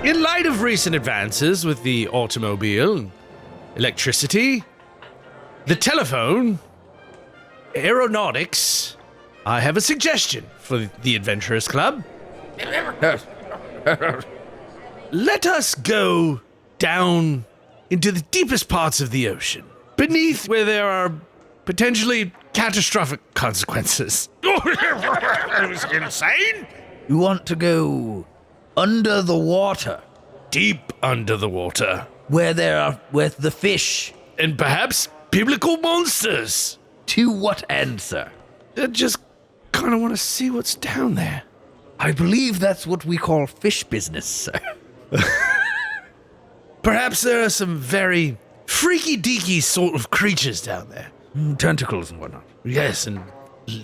In light of recent advances with the automobile, electricity, the telephone, aeronautics, I have a suggestion for the Adventurers Club. Let us go down into the deepest parts of the ocean, beneath where there are potentially catastrophic consequences. Is it insane? You want to go under the water, Deep under the water. where there are with the fish. And perhaps biblical monsters. To what end, sir? I just kind of want to see what's down there. I believe that's what we call fish business, sir. Perhaps there are some very freaky-deaky sort of creatures down there. Tentacles and whatnot. Yes, and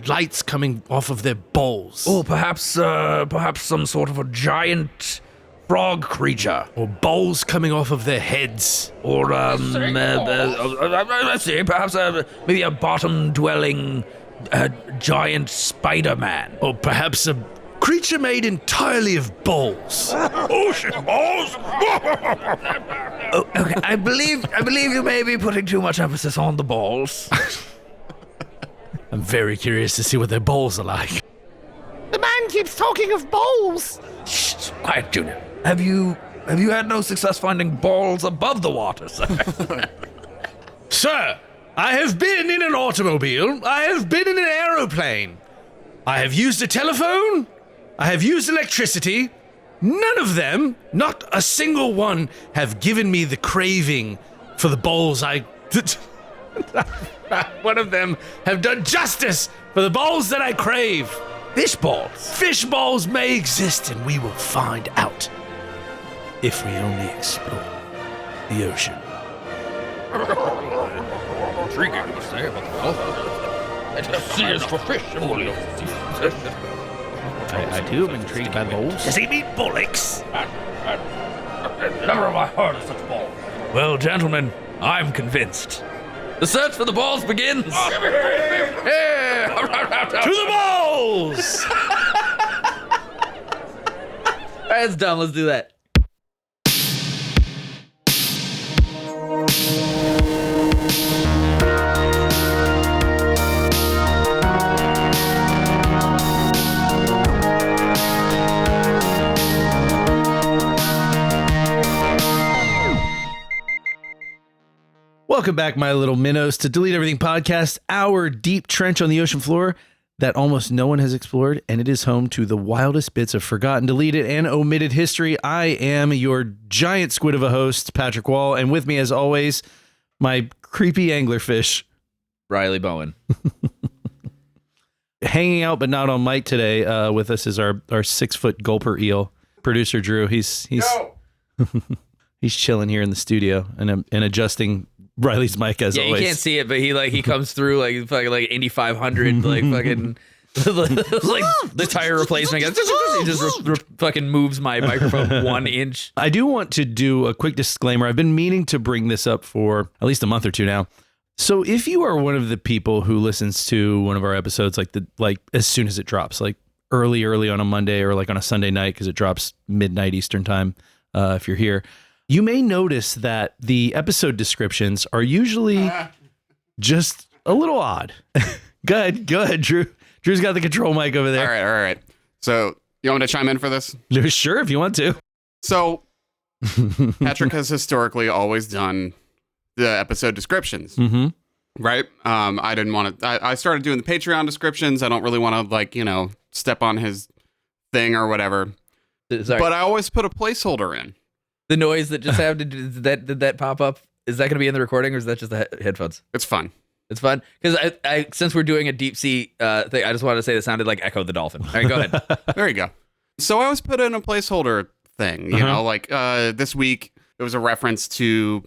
lights coming off of their balls. Or perhaps some sort of a giant frog creature. Or balls coming off of their heads. Or, let's see, perhaps maybe a bottom-dwelling giant Spider-Man. Or perhaps a creature made entirely of balls. Ocean balls? Oh, okay, I believe you may be putting too much emphasis on the balls. I'm very curious to see what their balls are like. The man keeps talking of balls. Shh, quiet, Junior. Have you had no success finding balls above the water, sir? Sir, I have been in an automobile. I have been in an aeroplane. I have used a telephone. I have used electricity. None of them, not a single one, have given me the craving for the balls one of them have done justice for the balls that I crave. Fish balls. Fish balls may exist, and we will find out if we only explore the ocean. Intriguing to say about the dolphin. And the sea is for fish. I do am intrigued by the balls. Does he mean bullocks? Never have I heard of such balls. Well, gentlemen, I'm convinced. The search for the balls begins. To the balls! That's dumb. Let's do that. Welcome back, my little minnows, to Delete Everything Podcast, our deep trench on the ocean floor that almost no one has explored, and it is home to the wildest bits of forgotten, deleted, and omitted history. I am your giant squid of a host, Patrick Wall, and with me, as always, my creepy anglerfish, Riley Bowen. hanging out but not on mic today. With us is our 6-foot gulper eel, producer Drew. He's he's chilling here in the studio and adjusting Riley's mic as always. You can't see it, but he comes through like fucking like Indy 500, like fucking like the tire replacement. He just fucking moves my microphone 1 inch. I do want to do a quick disclaimer. I've been meaning to bring this up for at least a month or two now. So if you are one of the people who listens to one of our episodes like as soon as it drops, like early on a Monday or like on a Sunday night, because it drops midnight Eastern time, if you're here, you may notice that the episode descriptions are usually just a little odd. Go ahead, Drew. Drew's got the control mic over there. All right. So you want me to chime in for this? Sure, if you want to. So Patrick has historically always done the episode descriptions, right? I didn't want to. I started doing the Patreon descriptions. I don't really want to step on his thing or whatever. Sorry. But I always put a placeholder in. The noise that just happened, did that pop up? Is that going to be in the recording, or is that just the headphones? It's fun. It's fun because I since we're doing a deep sea thing, I just wanted to say that sounded like Echo the Dolphin. All right, go ahead. There you go. So I always put in a placeholder thing. You know, like this week it was a reference to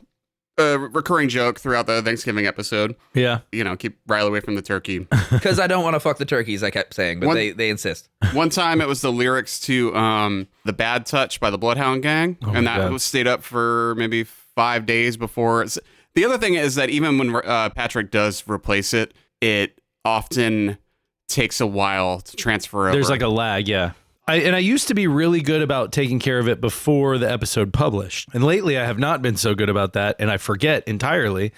a recurring joke throughout the Thanksgiving episode. Yeah. Keep Riley away from the turkey. Because I don't want to fuck the turkeys, I kept saying, but they insist. One time it was the lyrics to The Bad Touch by the Bloodhound Gang, and that was stayed up for maybe 5 days before. The other thing is that even when Patrick does replace it, it often takes a while to transfer over. There's like a lag, yeah. I used to be really good about taking care of it before the episode published. And lately I have not been so good about that, and I forget entirely.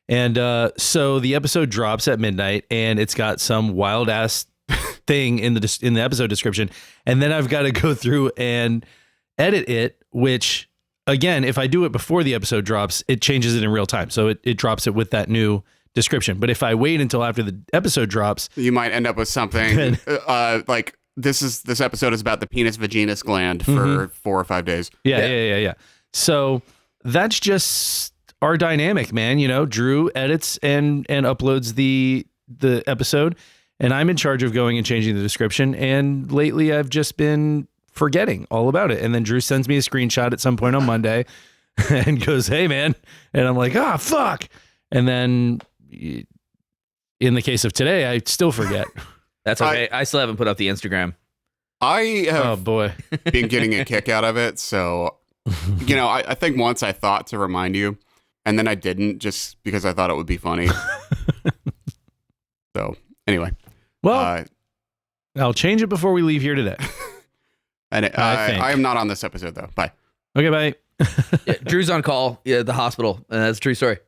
And so the episode drops at midnight, and it's got some wild ass thing in the episode description, and then I've got to go through and edit it, which again, if I do it before the episode drops, it changes it in real time. So it drops it with that new description. But if I wait until after the episode drops, you might end up with something like this episode is about the penis vaginous gland for 4 or 5 days. Yeah. So that's just our dynamic, man. You know, Drew edits and uploads the episode, and I'm in charge of going and changing the description. And lately I've just been forgetting all about it. And then Drew sends me a screenshot at some point on Monday and goes, "Hey man." And I'm like, "Ah, fuck." And then in the case of today, I still forget. That's okay. I still haven't put up the Instagram. I have Oh boy. been getting a kick out of it. So, you know, I think once I thought to remind you, and then I didn't, just because I thought it would be funny. So anyway, Well, I'll change it before we leave here today. and I am not on this episode though. Bye. Okay, bye. Yeah, Drew's on call at the hospital. That's a true story.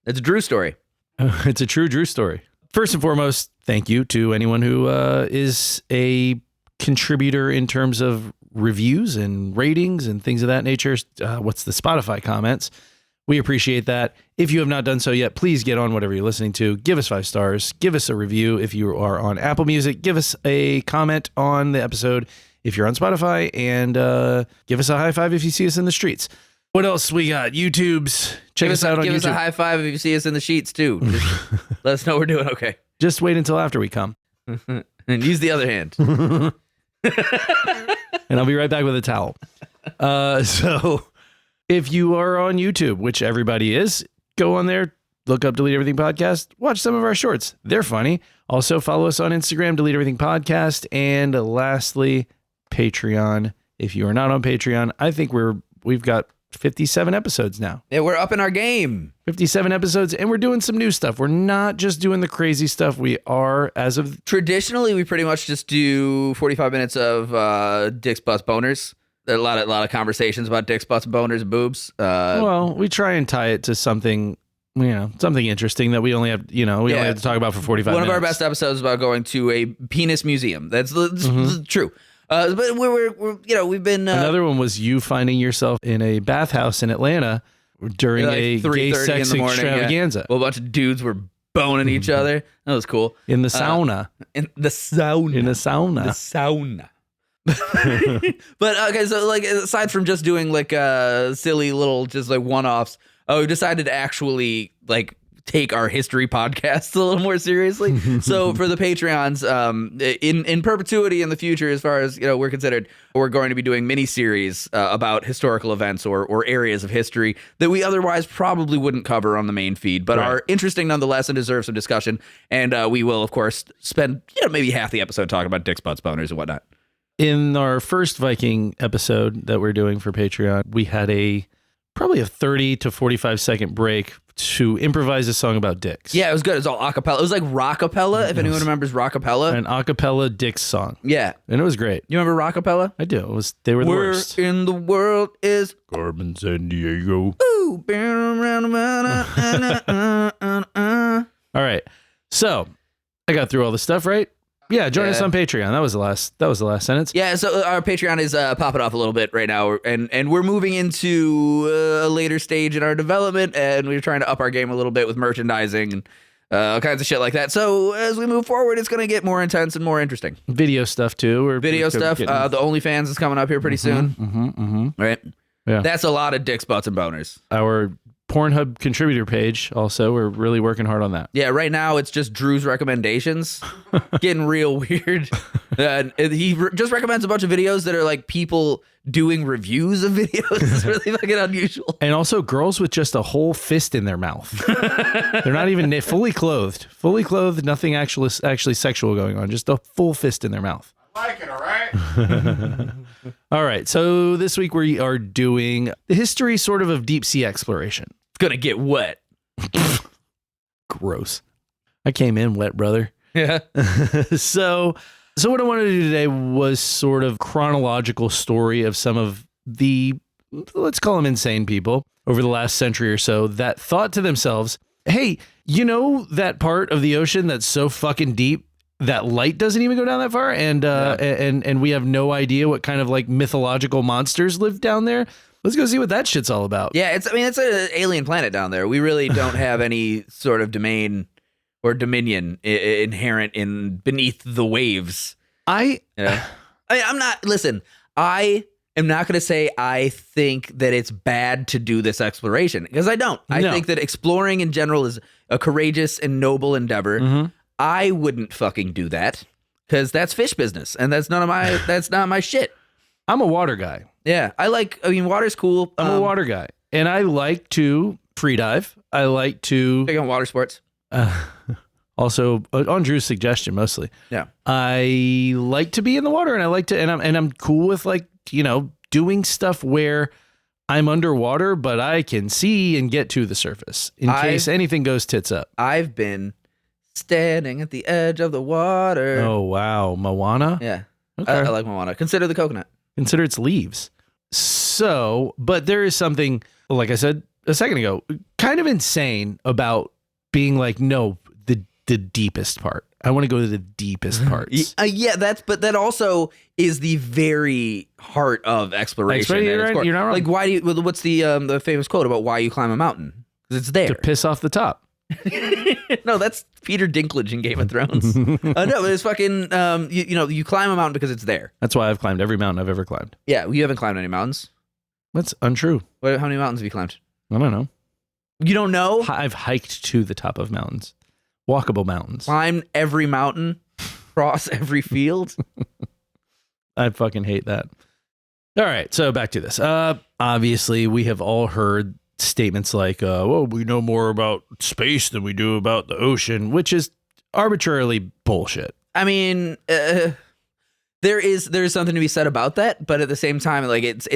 It's a Drew story. It's a true Drew story. First and foremost, thank you to anyone who is a contributor in terms of reviews and ratings and things of that nature. What's the Spotify comments? We appreciate that. If you have not done so yet, please get on whatever you're listening to. Give us 5 stars. Give us a review if you are on Apple Music. Give us a comment on the episode if you're on Spotify. And give us a high five if you see us in the streets. What else we got? YouTube's. Check us out on YouTube. Give us a high five if you see us in the sheets, too. Just let us know we're doing okay. Just wait until after we come. And use the other hand. And I'll be right back with a towel. So if you are on YouTube, which everybody is, go on there, look up Delete Everything Podcast, watch some of our shorts. They're funny. Also follow us on Instagram, Delete Everything Podcast. And lastly, Patreon. If you are not on Patreon, I think we've got 57 episodes now. Yeah, we're up in our game. 57 episodes, and we're doing some new stuff. We're not just doing the crazy stuff. We are, as of... Traditionally, we pretty much just do 45 minutes of dicks, butts, boners. There are a lot of conversations about dicks, butts, boners, and boobs. Well, we try and tie it to something, something interesting that we only have, only have to talk about for 45 minutes. One of our best episodes is about going to a penis museum. That's true. But we've been... Another one was you finding yourself in a bathhouse in Atlanta during a gay sex extravaganza. Yeah. Well, a bunch of dudes were boning each other. That was cool. In the sauna. In the sauna. But okay, so like aside from just doing like silly little just like one-offs, we decided to actually like take our history podcasts a little more seriously. So for the Patreons, in perpetuity in the future, as far as we're considered, we're going to be doing mini series about historical events or areas of history that we otherwise probably wouldn't cover on the main feed, but are interesting nonetheless and deserve some discussion. And we will, of course, spend maybe half the episode talking about dicks, butts, boners, and whatnot. In our first Viking episode that we're doing for Patreon, we had probably a 30 to 45 second break to improvise a song about dicks. Yeah, it was good. It was all acapella. It was like rockapella, if anyone remembers rockapella. An acapella dicks song. Yeah. And it was great. You remember rockapella? I do. They were the worst. Where in the world is Carmen San Diego? Ooh, all right. So I got through all the stuff, right? Yeah, join us on Patreon. That was the last sentence. Yeah, so our Patreon is popping off a little bit right now, and we're moving into a later stage in our development, and we're trying to up our game a little bit with merchandising and all kinds of shit like that. So as we move forward, it's going to get more intense and more interesting. Video stuff too. The OnlyFans is coming up here pretty soon. Right? Yeah. That's a lot of dicks, butts, and boners. Our Pornhub contributor page also, we're really working hard on that. Yeah, right now it's just Drew's recommendations. Getting real weird. He just recommends a bunch of videos that are like people doing reviews of videos. It's really fucking unusual. And also girls with just a whole fist in their mouth. They're not even fully clothed, nothing actually sexual going on, just a full fist in their mouth. I like it, all right? All right, so this week we are doing the history sort of deep sea exploration. It's gonna get wet. Gross. I came in wet, brother. Yeah. So So what I wanted to do today was sort of chronological story of some of the, let's call them insane people over the last century or so that thought to themselves, hey, you know that part of the ocean that's so fucking deep that light doesn't even go down that far, and we have no idea what kind of like mythological monsters live down there. Let's go see what that shit's all about. Yeah, it's an alien planet down there. We really don't have any sort of domain or dominion inherent in beneath the waves. I'm not going to say I think that it's bad to do this exploration, because I don't. I think that exploring in general is a courageous and noble endeavor. Mm-hmm. I wouldn't fucking do that, because that's fish business, and that's not my shit. I'm a water guy. Yeah, water's cool. I'm a water guy, and I like to free dive. I like to big on water sports. Also, on Drew's suggestion, mostly. Yeah, I like to be in the water, and I like to, and I'm cool with like, doing stuff where I'm underwater, but I can see and get to the surface in case anything goes tits up. I've been standing at the edge of the water. Oh wow, Moana. Yeah, okay. I like Moana. Consider the coconut. Consider its leaves. So, but there is something, like I said a second ago, kind of insane about being like, no, the deepest part. I want to go to the deepest parts. Yeah, but that also is the very heart of exploration. You're not wrong. Like, what's the famous quote about why you climb a mountain? Because it's there. To piss off the top. No, that's Peter Dinklage in Game of Thrones. No, but it's fucking, you climb a mountain because it's there. That's why I've climbed every mountain I've ever climbed. Yeah, you haven't climbed any mountains. That's untrue. How many mountains have you climbed? I don't know. You don't know? I've hiked to the top of mountains. Walkable mountains. Climb every mountain, cross every field. I fucking hate that. All right, so back to this. Obviously, we have all heard statements like, well, we know more about space than we do about the ocean, which is arbitrarily bullshit. I mean, there is something to be said about that, but at the same time, like it's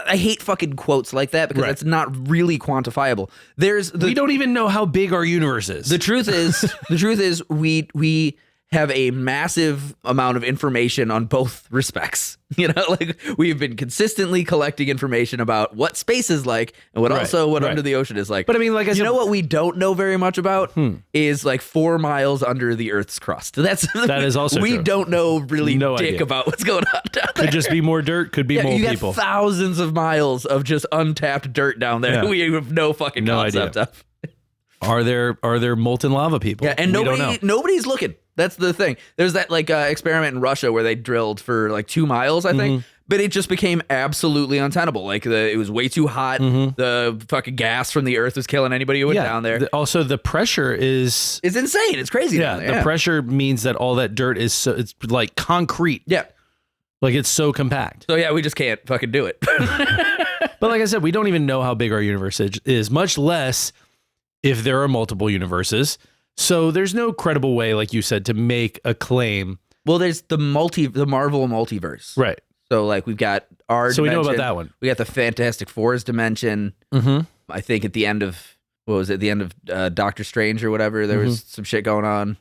I hate fucking quotes like that, because it's not really quantifiable. We don't even know how big our universe is. The truth is we have a massive amount of information on both respects. Like we've been consistently collecting information about what space is like and what under the ocean is like. But I mean, like I said, what we don't know very much about is like 4 miles under the Earth's crust. That is also we true. don't know really idea about what's going on down there. Could just be more dirt. Could be more you people. got thousands of miles of just untapped dirt down there. Yeah. We have no fucking concept of. Are there molten lava people? Yeah, and nobody's looking. That's the thing. There's that like experiment in Russia where they drilled for like 2 miles, I think, but it just became absolutely untenable. Like it was way too hot. The fucking gas from the earth was killing anybody who went down there. Also, the pressure it's insane. It's crazy. Yeah, down there. The pressure means that all that dirt is it's like concrete. Yeah, like it's so compact. So yeah, we just can't fucking do it. But like I said, we don't even know how big our universe is, much less if there are multiple universes. So there's no credible way, like you said, to make a claim. Well, there's the Marvel multiverse. Right. So like we've got our So dimension. We know about that one. We got the Fantastic Four's dimension. Mm-hmm. I think at the end of, the end of Doctor Strange or whatever, there was some shit going on.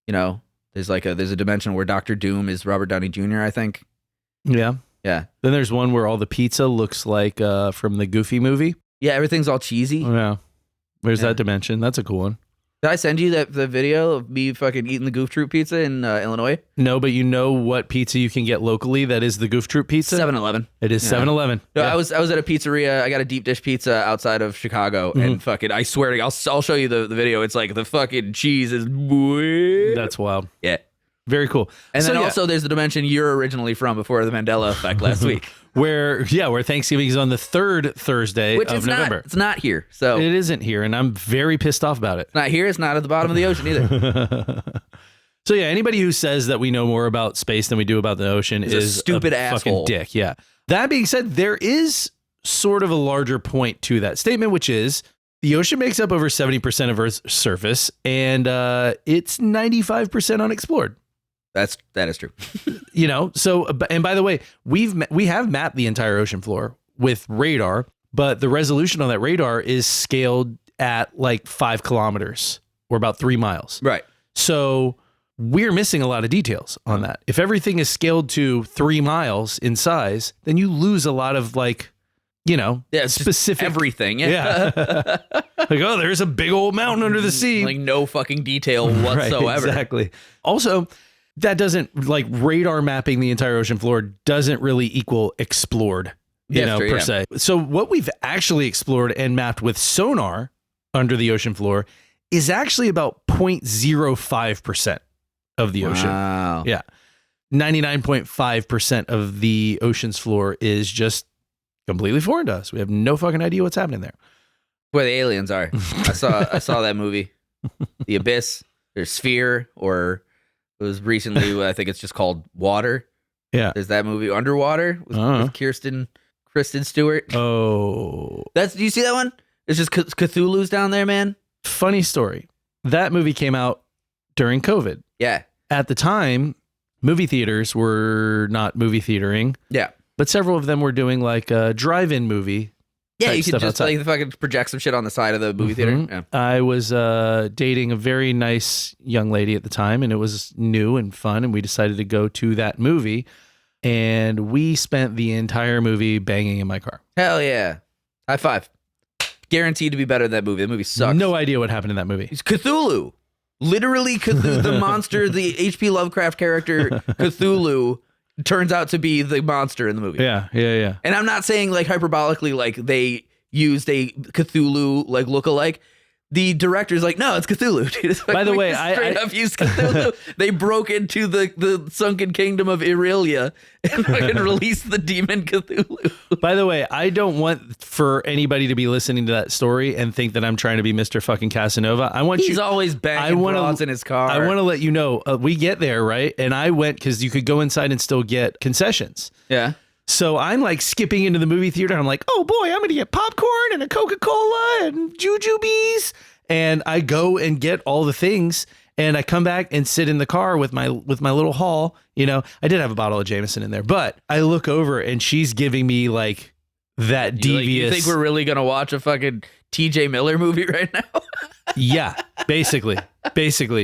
There's a dimension where Doctor Doom is Robert Downey Jr., I think. Yeah. Yeah. Then there's one where all the pizza looks like from the Goofy movie. Yeah, everything's all cheesy. Yeah. There's that dimension. That's a cool one. Did I send you the video of me fucking eating the Goof Troop pizza in Illinois? No, but you know what pizza you can get locally that is the Goof Troop pizza? 7-Eleven. It is 7-Eleven. No, I was at a pizzeria. I got a deep dish pizza outside of Chicago, and fucking, I swear to God, I'll show you the video. It's like the fucking cheese is That's wild. Yeah. Very cool. And then also there's the dimension you're originally from before the Mandela effect last week. where Thanksgiving is on the 3rd Thursday of November. It's not here. So it isn't here, and I'm very pissed off about it. It's not here. It's not at the bottom of the ocean either. So yeah, anybody who says that we know more about space than we do about the ocean is a stupid asshole. Fucking dick. Yeah. That being said, there is sort of a larger point to that statement, which is the ocean makes up over 70% of Earth's surface, and it's 95% unexplored. That is true. So, and by the way, we have mapped the entire ocean floor with radar, but the resolution on that radar is scaled at like 5 kilometers or about 3 miles. Right. So we're missing a lot of details on that. If everything is scaled to 3 miles in size, then you lose a lot of specific everything. Yeah. Like, oh, there's a big old mountain under the sea. Like no fucking detail whatsoever. Right, exactly. Also, that doesn't radar mapping the entire ocean floor doesn't really equal explored, per se. So what we've actually explored and mapped with sonar under the ocean floor is actually about 0.05% of the ocean. Wow. Yeah. 99.5% of the ocean's floor is just completely foreign to us. We have no fucking idea what's happening there. Where the aliens are. I saw that movie. The Abyss. There's Sphere, or it was recently, I think it's just called Water. Yeah. There's that movie Underwater with Kristen Stewart. Oh. Do you see that one? It's just Cthulhu's down there, man. Funny story. That movie came out during COVID. Yeah. At the time, movie theaters were not movie theatering. Yeah. But several of them were doing like a drive-in movie. Yeah, you could just outside. fucking project some shit on the side of the movie theater. Yeah. I was dating a very nice young lady at the time, and it was new and fun, and we decided to go to that movie, and we spent the entire movie banging in my car. Hell yeah. High five. Guaranteed to be better than that movie. That movie sucks. No idea what happened in that movie. It's Cthulhu. Literally Cthulhu, the monster, the H.P. Lovecraft character Cthulhu turns out to be the monster in the movie. Yeah. And I'm not saying like hyperbolically like they used a Cthulhu like lookalike. The director's like, no, it's Cthulhu. Dude. It's like, By the way, straight up used Cthulhu. They broke into the sunken kingdom of Irelia and fucking released the demon Cthulhu. By the way, I don't want for anybody to be listening to that story and think that I'm trying to be Mr. fucking Casanova. He's always banging broads in his car. I want to let you know, we get there, right? And I went because you could go inside and still get concessions. Yeah. So I'm like skipping into the movie theater. And I'm like, oh boy, I'm going to get popcorn and a Coca-Cola and jujubes. And I go and get all the things. And I come back and sit in the car with my little haul. I did have a bottle of Jameson in there, but I look over and she's giving me like that devious. You think we're really going to watch a fucking TJ Miller movie right now? Yeah, basically.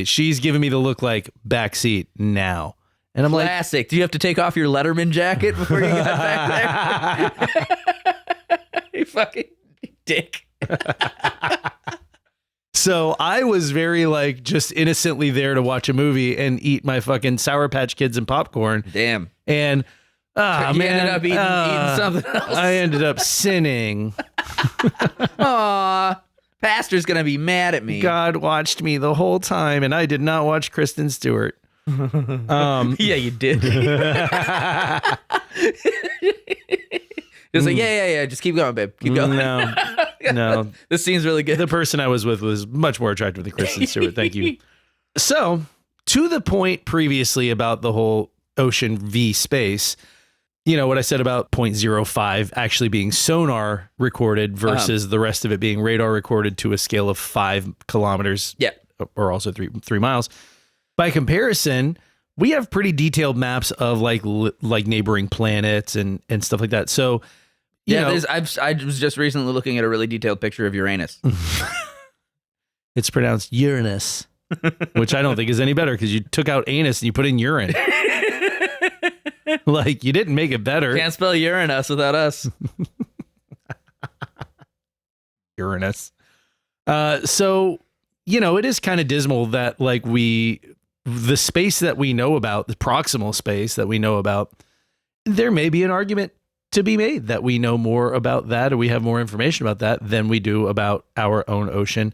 She's giving me the look like backseat now. And I'm Classic. Do you have to take off your Letterman jacket before you got back there? You fucking dick. So I was very just innocently there to watch a movie and eat my fucking Sour Patch Kids and popcorn. Damn. And ended up eating something else. I ended up sinning. Aw. Pastor's going to be mad at me. God watched me the whole time and I did not watch Kristen Stewart. Yeah, you did. Just like, yeah. Just keep going, babe. Keep going. No. This scene's really good. The person I was with was much more attractive than Kristen Stewart. Thank you. So, to the point previously about the whole ocean v space, what I said about 0.05 actually being sonar recorded versus the rest of it being radar recorded to a scale of 5 kilometers. Yeah. Or also 3 miles. By comparison, we have pretty detailed maps of like neighboring planets and stuff like that. So, I was just recently looking at a really detailed picture of Uranus. It's pronounced Uranus, which I don't think is any better because you took out anus and you put in urine. You didn't make it better. Can't spell Uranus without us. Uranus. So, it is kind of dismal that the space that we know about, the proximal space that we know about, there may be an argument to be made that we know more about that or we have more information about that than we do about our own ocean.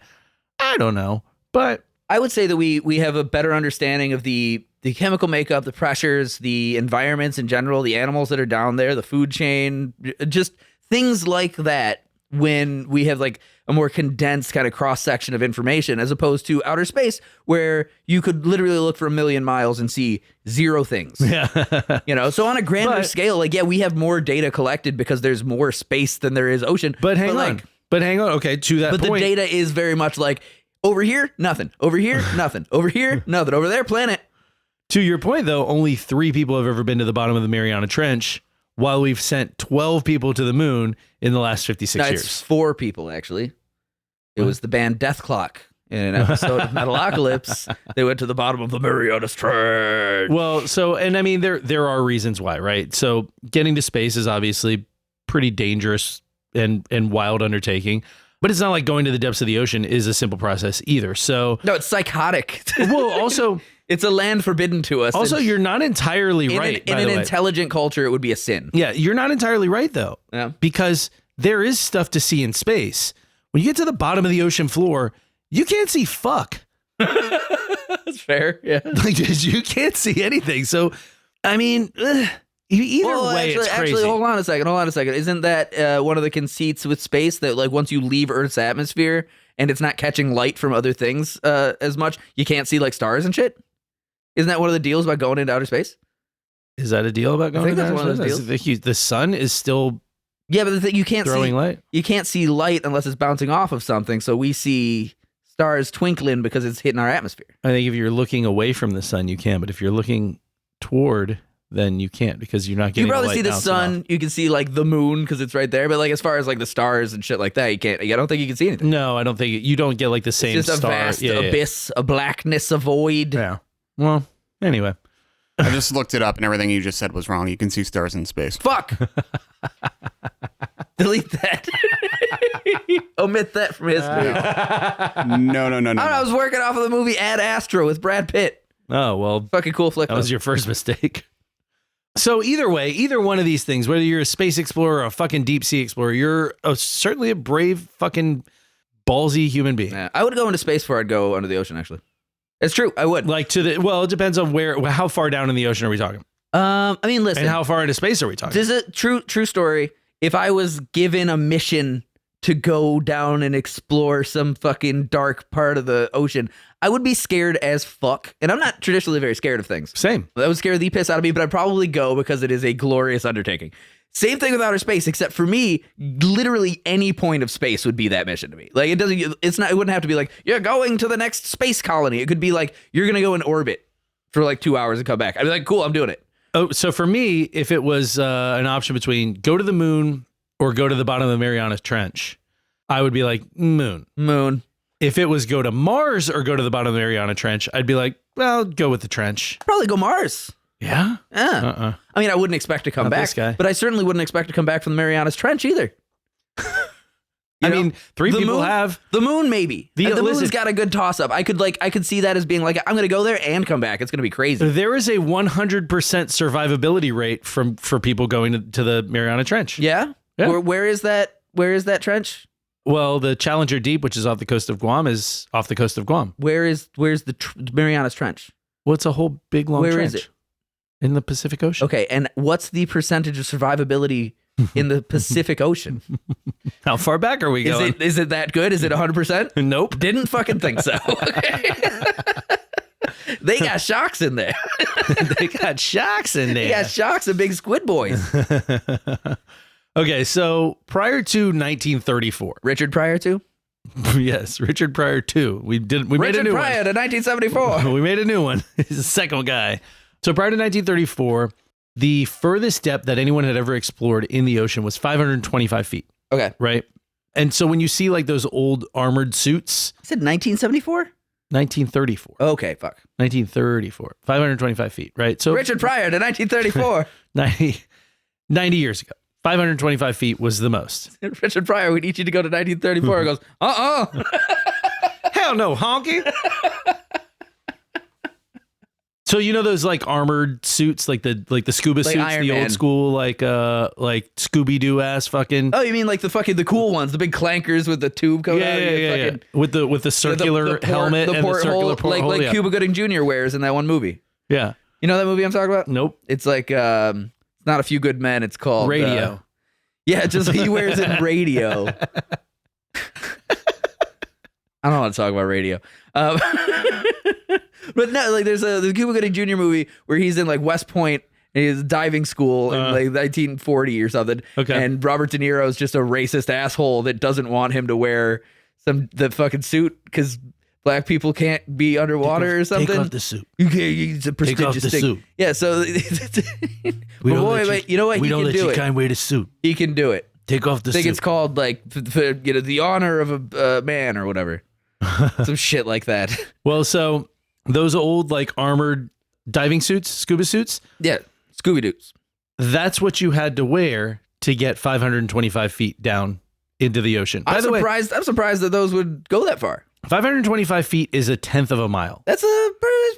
I don't know, but I would say that we have a better understanding of the chemical makeup, the pressures, the environments in general, the animals that are down there, the food chain, just things like that when we have a more condensed kind of cross section of information as opposed to outer space where you could literally look for 1,000,000 miles and see 0 things. Yeah. So on a grander scale, we have more data collected because there's more space than there is ocean. But hang on. Okay, to that point. But the data is very much over here, nothing. Over here, nothing. Over here, nothing. Over there, planet. To your point, though, only 3 people have ever been to the bottom of the Mariana Trench, while we've sent 12 people to the moon in the last 56 years. It's 4 people, actually. It was the band Death Clock in an episode of Metalocalypse, they went to the bottom of the Marianas Trench. Well, so, and I mean, there are reasons why, right? So getting to space is obviously pretty dangerous and wild undertaking, but it's not like going to the depths of the ocean is a simple process either. So No, it's psychotic. well, also, it's a land forbidden to us. also you're not entirely right. In an intelligent culture, it would be a sin. Yeah, you're not entirely right though. Yeah. Because there is stuff to see in space. When you get to the bottom of the ocean floor, you can't see fuck. That's fair. Yeah. Like you can't see anything. So, I mean, either way, it's crazy. Actually, hold on a second. Isn't that one of the conceits with space that like once you leave Earth's atmosphere and it's not catching light from other things as much, you can't see like stars and shit? Isn't that one of the deals about going into outer space? Is that a deal about going? I think that's one of those deals. The sun is still but the thing you can't throwing see light. You can't see light unless it's bouncing off of something. So we see stars twinkling because it's hitting our atmosphere. I think if you're looking away from the sun, you can, but if you're looking toward, then you can't because you're not getting. You probably the light see the bouncing sun. off. You can see like the moon because it's right there. But like as far as like the stars and shit like that, you can't. I don't think you can see anything. No, I don't think you don't get like the same It's just star. a vast abyss, a blackness, a void. Yeah. Well, anyway. I just looked it up and everything you just said was wrong. You can see stars in space. Fuck. Delete that. Omit that from history. No. I was working off of the movie Ad Astra with Brad Pitt. Oh, well, Fucking cool flick. that was your first mistake. So either way, either one of these things, whether you're a space explorer or a fucking deep sea explorer, you're certainly a brave fucking ballsy human being. Yeah, I would go into space before I'd go under the ocean, actually. It's true. I would. Like it depends on how far down in the ocean are we talking? I mean, listen. And how far into space are we talking? This is a true story. If I was given a mission to go down and explore some fucking dark part of the ocean, I would be scared as fuck. And I'm not traditionally very scared of things. Same. That would scare the piss out of me, but I'd probably go because it is a glorious undertaking. Same thing with outer space, except for me, literally any point of space would be that mission to me. Like it wouldn't have to be like, you're going to the next space colony. It could be like, you're going to go in orbit for like 2 hours and come back. I'd be like, cool, I'm doing it. Oh, so for me, if it was an option between go to the moon or go to the bottom of the Marianas Trench, I would be like, moon. If it was go to Mars or go to the bottom of the Mariana Trench, I'd be like, well, go with the trench. Probably go Mars. Yeah? Yeah. I mean, I wouldn't expect to come Not back, this guy. but I certainly wouldn't expect to come back from the Marianas Trench either. I mean, three The people moon- have. The moon, maybe. The listen- moon's got a good toss up. I could see that as being like, I'm going to go there and come back. It's going to be crazy. There is a 100% survivability rate for people going to the Mariana Trench. Yeah. Yeah. Where is that? Where is that trench? Well, the Challenger Deep, which is off the coast of Guam, is off the coast of Guam. Where's the Marianas Trench? Well, it's a whole big long Where trench. is it? In the Pacific Ocean. Okay, and what's the percentage of survivability in the Pacific Ocean? How far back are we going? Is it that good? Is it 100%? Nope. Didn't fucking think so. Okay. They got sharks in there. They got sharks in there. They got sharks and big squid boys. Okay, so prior to 1934. Richard Pryor too? Yes, Richard Pryor 2. We made a Richard new Pryor to 1974. one. We made a new one. He's the second guy. So prior to 1934, the furthest depth that anyone had ever explored in the ocean was 525 feet, Okay. right? And so when you see like those old armored suits, I said 1974? 1934. Okay, fuck. 1934. 525 feet, right? So Richard Pryor to 1934. 90 years ago. 525 feet was the most. Richard Pryor, we need you to go to 1934. He goes, Hell no, honky. So you know those like armored suits, like the scuba Like suits, Iron the Man. old school like Scooby Doo ass fucking. Oh, you mean like the cool ones, the big clankers with the tube coming out of your fucking With the circular helmet and the circular porthole. like Yeah. Cuba Gooding Jr. wears in that one movie. Yeah. You know that movie I'm talking about? Nope. It's like it's not A Few Good Men. It's called Radio. Yeah, just he wears it in Radio. I don't want to talk about Radio. But no, like there's a Cuba Gooding Jr. movie where he's in like West Point and he's diving school in like 1940 or something. Okay. And Robert De Niro is just a racist asshole that doesn't want him to wear the fucking suit because black people can't be underwater or something. Take off the suit. You can't. It's a prestigious the thing. suit. Yeah. So, We but don't boy, let you know what? We He don't can let do you it. kind wear the suit. He can do it. Take off the I think suit. it's called like the honor of a man or whatever. Some shit like that. Well, so those old like armored diving suits, scuba suits, Yeah, Scooby-Doo's. that's what you had to wear to get 525 feet down into the ocean. By the way, I'm surprised that those would go that far. 525 feet is a tenth of a mile. That's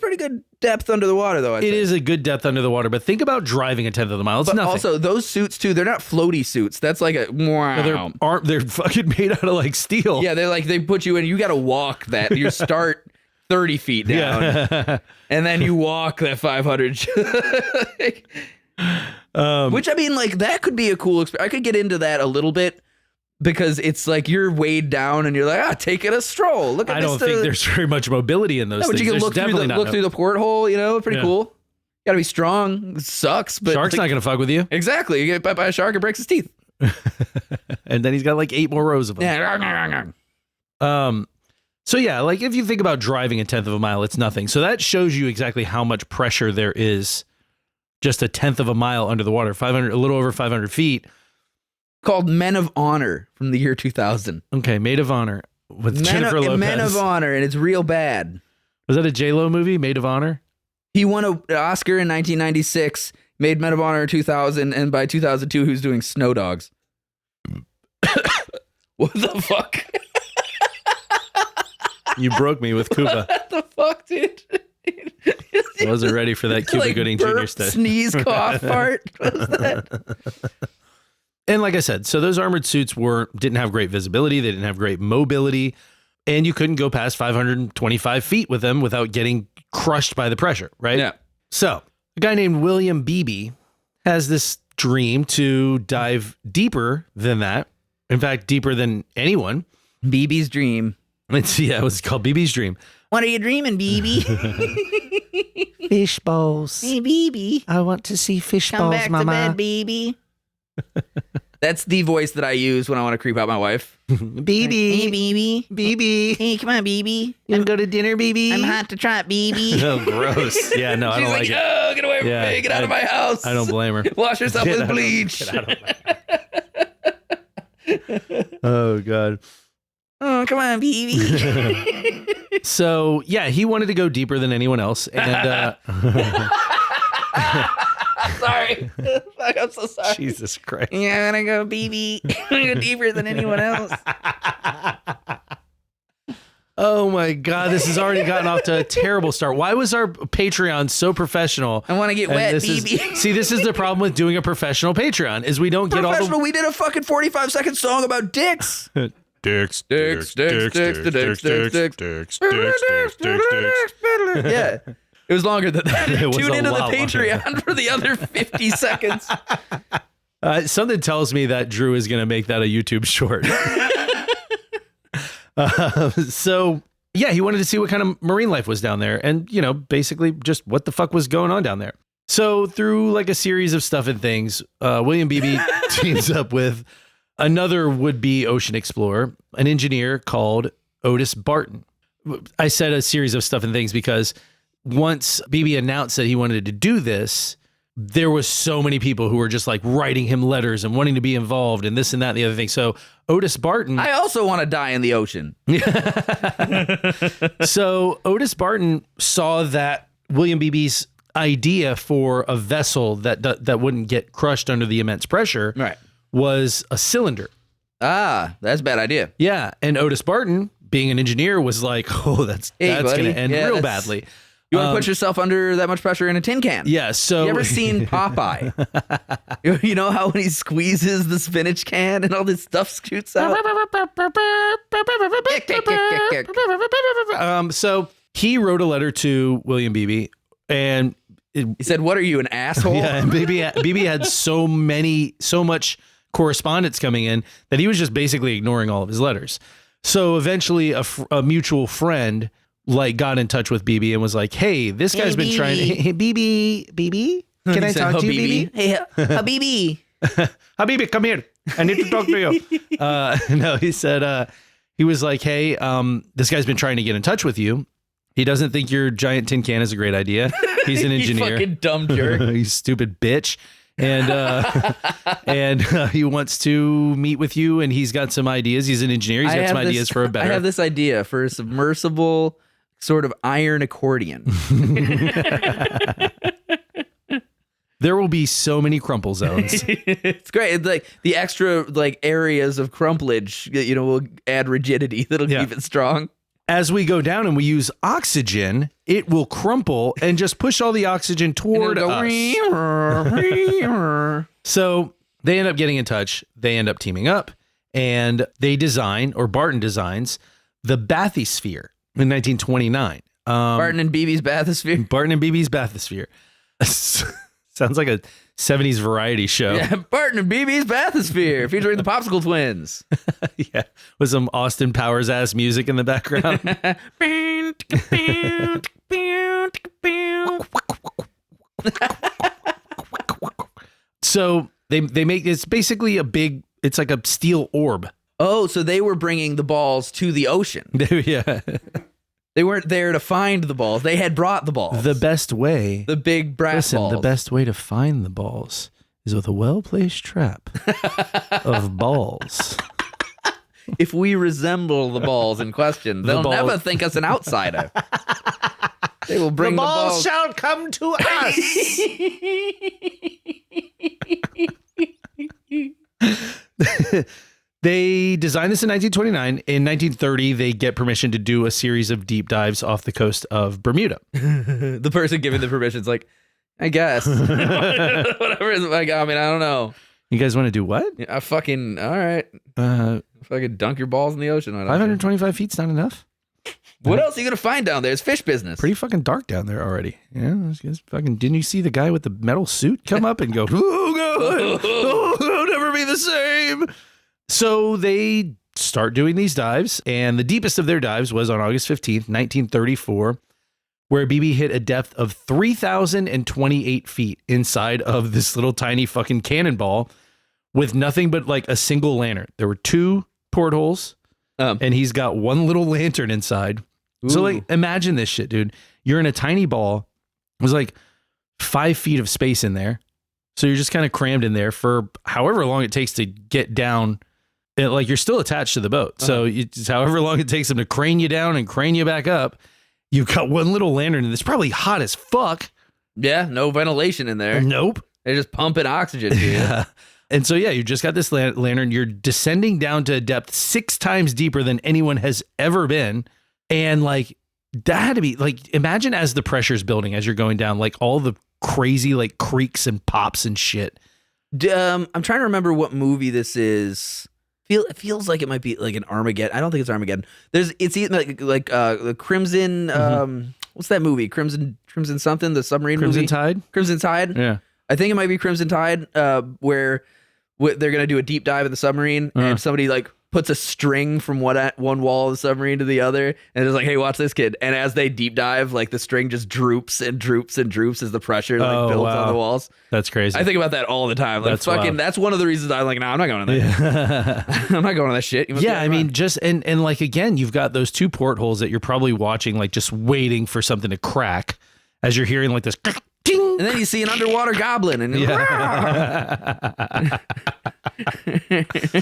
pretty good depth under the water, though. It is a good depth under the water, but think about driving a tenth of the mile. It's But nothing. also, those suits too, they're not floaty suits. That's like a wow. They're fucking made out of like steel. Yeah, they're like they put you in. You got to walk that. You start 30 feet down, and then you walk that 500. Which I mean, like that could be a cool experience. I could get into that a little bit. Because it's like you're weighed down and you're like, taking a stroll. Look at I this. don't think there's very much mobility in those but things. you can There's look through the porthole, you know, pretty cool. Got to be strong. It sucks, but Shark's not going to fuck with you. Exactly. You get bit by a shark, it breaks his teeth. And then he's got like 8 more rows of them. Yeah. So yeah, like if you think about driving a tenth of a mile, it's nothing. So that shows you exactly how much pressure there is just a tenth of a mile under the water, a little over 500 feet. Called Men of Honor from the year 2000. Okay, Maid of Honor with Jennifer Lopez. Men of Honor, and it's real bad. Was that a J-Lo movie, Maid of Honor? He won an Oscar in 1996, made Men of Honor in 2000, and by 2002, he was doing Snow Dogs. What the fuck? You broke me with Cuba. What the fuck, dude? I wasn't ready for that Cuba Gooding Jr. burp, stuff. Sneeze, cough, fart. What was that? And like I said, so those armored suits didn't have great visibility. They didn't have great mobility. And you couldn't go past 525 feet with them without getting crushed by the pressure, right? Yeah. So a guy named William Beebe has this dream to dive deeper than that. In fact, deeper than anyone. BB's dream. It was called Beebe's dream. What are you dreaming, BB? Fish bowls. Hey, BB. I want to see fish Come bowls, back Mama. to bed, BB. That's the voice that I use when I want to creep out my wife. BB. Hey, BB. BB. Hey, come on, BB. You want to go to dinner, BB? I'm hot to trot, BB. Oh, gross. Yeah, no, I She's don't like, like it. oh, get away from Yeah, me. Get out of my house. I don't blame her. Wash yourself with bleach. Oh, God. Oh, come on, BB. So, yeah, he wanted to go deeper than anyone else. And Sorry. Fuck, I'm so sorry. Jesus Christ. Yeah, I'm going to go, BB. I'm going to go deeper than anyone else. Oh my God, this has already gotten off to a terrible start. Why was our Patreon so professional? I want to get And wet, this BB. this is the problem with doing a professional Patreon is we don't get all Professional, the we did a fucking 45-second song about dicks. dicks, Dicks, dicks, dicks, dicks, dicks, dicks. Yeah. It was longer than that. It was Tune a into the lot longer. Patreon for the other 50 seconds. Something tells me that Drew is going to make that a YouTube short. So yeah, he wanted to see what kind of marine life was down there, and basically just what the fuck was going on down there. So through like a series of stuff and things, William Beebe teams up with another would-be ocean explorer, an engineer called Otis Barton. I said a series of stuff and things because once Beebe announced that he wanted to do this, there was so many people who were just like writing him letters and wanting to be involved and this and that and the other thing. So Otis Barton. I also want to die in the ocean. So Otis Barton saw that William Beebe's idea for a vessel that wouldn't get crushed under the immense pressure Right. was a cylinder. Ah, that's a bad idea. Yeah. And Otis Barton, being an engineer, was like, oh, that's Hey, going buddy. to end Yeah, real that's- badly. You want to put yourself under that much pressure in a tin can? Yeah. So You ever seen Popeye? You know how when he squeezes the spinach can and all this stuff shoots out? So he wrote a letter to William Beebe, and He said, what are you, an asshole? yeah, and Beebe had so much correspondence coming in that he was just basically ignoring all of his letters. So eventually a mutual friend got in touch with Beebe and was like, hey, this guy's been trying. Hey, Beebe, can I talk to you, Beebe? Hey, Habibi. Habibi, come here. I need to talk to you. No, he said, he was like, hey, this guy's been trying to get in touch with you. He doesn't think your giant tin can is a great idea. He's an engineer. You fucking dumb jerk. You stupid bitch. and he wants to meet with you, and he's got some ideas. He's an engineer. He's got some ideas for a better. I have this idea for a submersible sort of iron accordion. There will be so many crumple zones. It's great. It's like the extra like areas of crumplage, will add rigidity that'll keep it strong. As we go down and we use oxygen, it will crumple and just push all the oxygen toward us. So they end up getting in touch. They end up teaming up, and they design, or Barton designs, the Bathysphere in 1929. Barton and Beebe's Bathysphere. Barton and Beebe's Bathysphere. Sounds like a 70s variety show. Yeah, Barton and Beebe's Bathysphere, featuring the Popsicle Twins. Yeah, with some Austin Powers ass music in the background. So they make, it's basically it's like a steel orb. Oh, so they were bringing the balls to the ocean. Yeah. They weren't there to find the balls. They had brought the balls. The best way. The big brass balls. The best way to find the balls is with a well-placed trap of balls. If we resemble the balls in question, they'll never think us an outsider. They will bring the balls. Shall come to us. They designed this in 1929. In 1930, they get permission to do a series of deep dives off the coast of Bermuda. The person giving the permission is like, I guess. Whatever. Like, I mean, I don't know. You guys want to do what? Yeah, all right. Fucking dunk your balls in the ocean. 525 feet's not enough. What else are you going to find down there? It's fish business. Pretty fucking dark down there already. Yeah, it's fucking. Didn't you see the guy with the metal suit come up and go, oh, God, oh, it'll never be the same. So they start doing these dives, and the deepest of their dives was on August 15th, 1934, where BB hit a depth of 3,028 feet inside of this little tiny fucking cannonball with nothing but like a single lantern. There were 2 portholes, and he's got one little lantern inside. Ooh. So like, imagine this shit, dude. You're in a tiny ball. It was like 5 feet of space in there. So you're just kind of crammed in there for however long it takes to get down. Like you're still attached to the boat. So it's however long it takes them to crane you down and crane you back up. You've got one little lantern and it's probably hot as fuck. Yeah, no ventilation in there. Nope. They're just pumping oxygen to you. Yeah. And so, yeah, you just got this lantern. You're descending down to a depth 6 times deeper than anyone has ever been. And like, that had to be like, imagine as the pressure's building, as you're going down, like all the crazy like creaks and pops and shit. I'm trying to remember what movie this is. It feels like it might be like an Armageddon. I don't think it's Armageddon. It's either like the Crimson. What's that movie? Crimson something. The submarine Crimson movie. Tide. Crimson Tide. Yeah, I think it might be Crimson Tide. Where they're gonna do a deep dive in the submarine, and somebody like puts a string from one wall of the submarine to the other, and it's like, hey, watch this, kid. And as they deep dive, like the string just droops and droops and droops as the pressure like builds on the walls. That's crazy. I think about that all the time. Like that's one of the reasons I'm like, no, I'm not going to that. Yeah. I'm not going to that shit. Yeah, I mean, just and like again, you've got those 2 portholes that you're probably watching, like just waiting for something to crack as you're hearing like this. And then you see an underwater goblin, and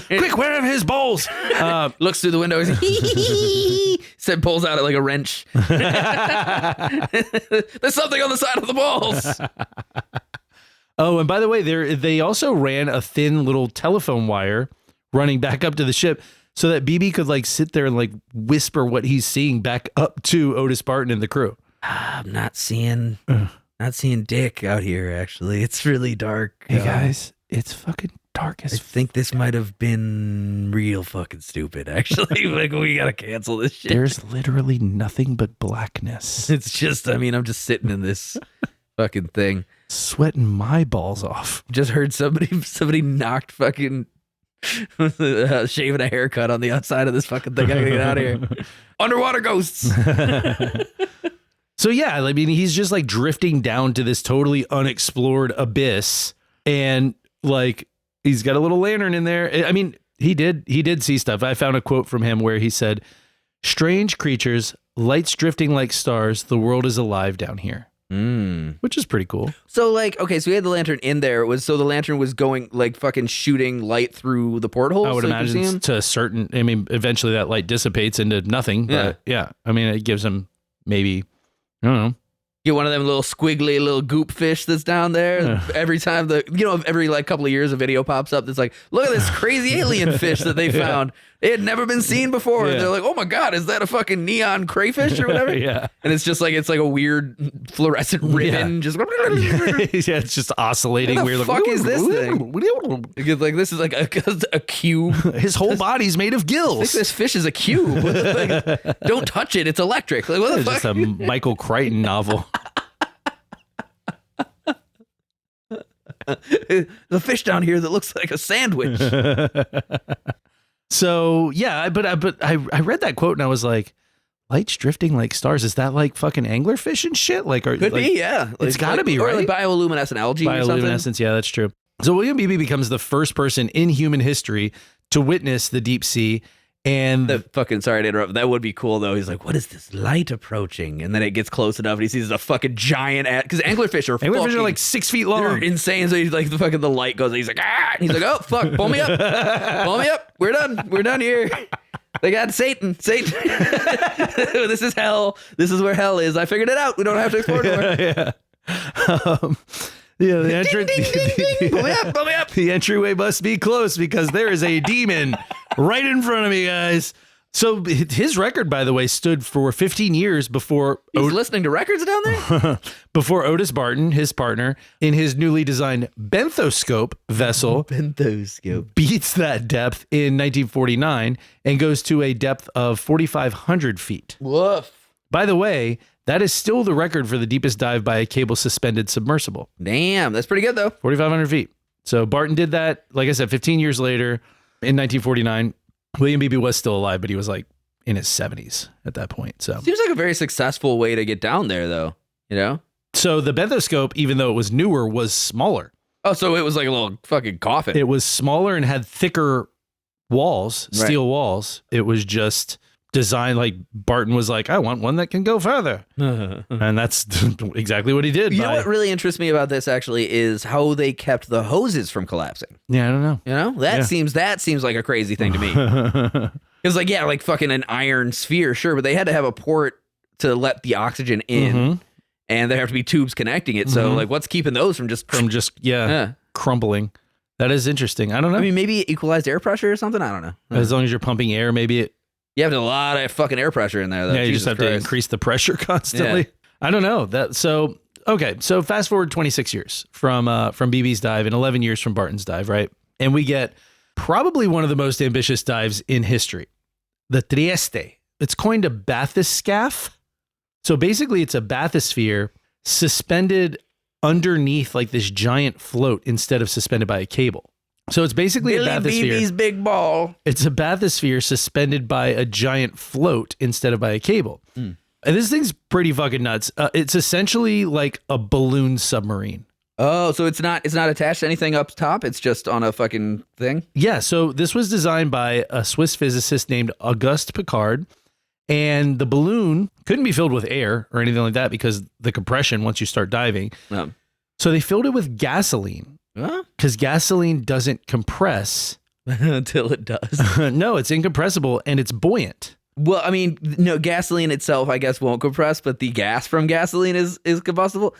quick, where are his balls? Looks through the window. Said pulls out like a wrench. There's something on the side of the balls. Oh, and by the way, they also ran a thin little telephone wire running back up to the ship so that BB could like sit there and like whisper what he's seeing back up to Otis Barton and the crew. I'm not seeing Dick out here, actually. It's really dark. Hey, guys, it's fucking dark as I think this might have been real fucking stupid, actually. Like, we gotta cancel this shit. There's literally nothing but blackness. It's just, I mean, I'm just sitting in this fucking thing. Sweating my balls off. Just heard somebody knocked fucking shaving a haircut on the outside of this fucking thing. I gotta get out of here. Underwater ghosts. So yeah, I mean, he's just like drifting down to this totally unexplored abyss, and like he's got a little lantern in there. I mean, he did see stuff. I found a quote from him where he said, "Strange creatures, lights drifting like stars. The world is alive down here." which is pretty cool. So like, okay, so we had the lantern in there. So the lantern was going like fucking shooting light through the porthole. I would so you could see imagine him? to a certain, I mean, eventually that light dissipates into nothing. But yeah, I mean, it gives him maybe, I don't know. Get one of them little squiggly little goop fish that's down there. Every time every like couple of years a video pops up that's like, look at this crazy alien fish that they found. It had never been seen before. And they're like, oh my God, is that a fucking neon crayfish or whatever? Yeah. And it's just like, it's like a weird fluorescent ribbon. Just Yeah, it's just oscillating what the weird. fuck is this thing? It's like, this is like a cube. His whole body's made of Like gills. this fish is a cube. Like, don't touch it. It's electric. Like, what the It's fuck? just a Michael Crichton novel. The fish down here that looks like a sandwich. So yeah, but I read that quote and I was like, lights drifting like stars. Is that like fucking anglerfish and shit? Like, Could be, yeah. It's gotta be, or right? like bioluminescent algae or something. Bioluminescence, yeah, that's true. So William Beebe becomes the first person in human history to witness the deep sea. And Sorry to interrupt. That would be cool though. He's like, what is this light approaching? And then it gets close enough and he sees a fucking giant because anglerfish are like 6 feet they're long. insane. So he's like the light goes and he's like, ah, and he's like, oh fuck, pull me up. Pull me up. We're done here. They got Satan. This is hell. This is where hell is. I figured it out. We don't have to explore more. Yeah, the entrance. Pull me up. The entryway must be close because there is a demon right in front of me, guys. So his record, by the way, stood for 15 years before He's listening to records down there? before Otis Barton, his partner, in his newly designed Benthoscope vessel, Benthoscope. beats that depth in 1949 and goes to a depth of 4,500 feet. Woof. By the way, that is still the record for the deepest dive by a cable suspended submersible. Damn, that's pretty good though. 4,500 feet. So Barton did that, like I said, 15 years later in 1949. William Beebe was still alive, but he was like in his 70s at that point. So Seems like a very successful way to get down there though, you know? So the Benthoscope, even though it was newer, was smaller. Oh, so it was like a little fucking coffin. It was smaller and had thicker walls, steel walls. It was just designed like Barton was like, I want one that can go further. And that's exactly what he did. You know what really interests me about this actually is how they kept the hoses from collapsing. Yeah, I don't know. You know? That seems like a crazy thing to me. It was like, yeah, like fucking an iron sphere, sure, but they had to have a port to let the oxygen in. And there have to be tubes connecting it. So like what's keeping those from just crumbling? That is interesting. I don't know. I mean, maybe equalized air pressure or something. I don't know. As long as you're pumping air, maybe it. You have a lot of fucking air pressure in there, though. Yeah, you Jesus just have to Christ. increase the pressure constantly. I don't know that. So okay, so fast forward 26 years from Beebe's dive and 11 years from Barton's dive, right? And we get probably one of the most ambitious dives in history, the Trieste. It's coined a bathyscaphe. So basically, it's a bathysphere suspended underneath like this giant float instead of suspended by a cable. So it's basically a bathysphere. Beebe's big ball. It's a bathysphere suspended by a giant float instead of by a cable. And this thing's pretty fucking nuts. It's essentially like a balloon submarine. Oh, so it's not attached to anything up top. It's just on a fucking thing. Yeah. So this was designed by a Swiss physicist named Auguste Piccard. And the balloon couldn't be filled with air or anything like that because the compression once you start diving. So they filled it with gasoline. Because gasoline doesn't compress until it does. No, it's incompressible and it's buoyant. Well, I mean, no, gasoline itself, I guess, won't compress, but the gas from gasoline is combustible.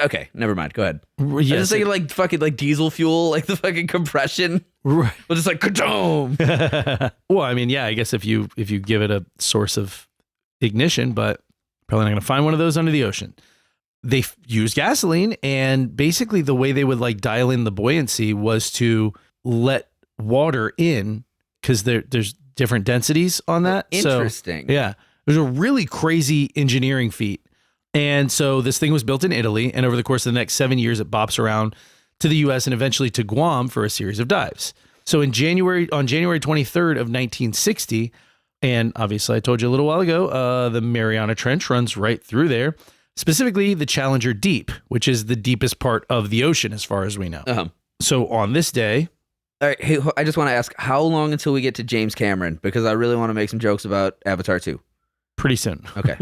Okay, never mind. Go ahead. Yes, I just thinking like fucking like diesel fuel, like the fucking compression. Right. Well, just like ka-doom. Well, I mean, yeah, I guess if you give it a source of ignition, but probably not going to find one of those under the ocean. They use gasoline, and basically the way they would like dial in the buoyancy was to let water in because there's different densities on that. Interesting. So, yeah, it was a really crazy engineering feat. And so this thing was built in Italy, and over the course of the next 7 years, it bops around to the U.S. and eventually to Guam for a series of dives. So on January 23rd of 1960, and obviously I told you a little while ago, the Mariana Trench runs right through there. Specifically, the Challenger Deep, which is the deepest part of the ocean as far as we know. So on this day... All right, hey, I just want to ask, how long until we get to James Cameron? Because I really want to make some jokes about Avatar 2. Pretty soon. Okay.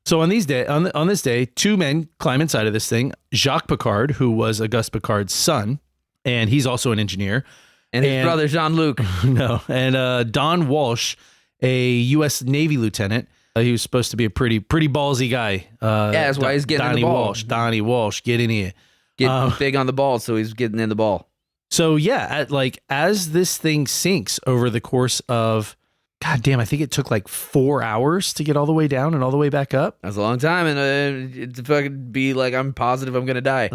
So on this day, two men climb inside of this thing. Jacques Picard, who was Auguste Picard's son, and he's also an engineer. And his brother, Jean-Luc. No. And Don Walsh, a U.S. Navy lieutenant. He was supposed to be a pretty ballsy guy. Yeah, that's why he's getting in the ball. Donnie Walsh, get in here. Getting big on the ball, so he's getting in the ball. So yeah, as this thing sinks over the course of, God damn, I think it took like 4 hours to get all the way down and all the way back up. That's a long time, and to fucking be like, I'm positive I'm gonna die.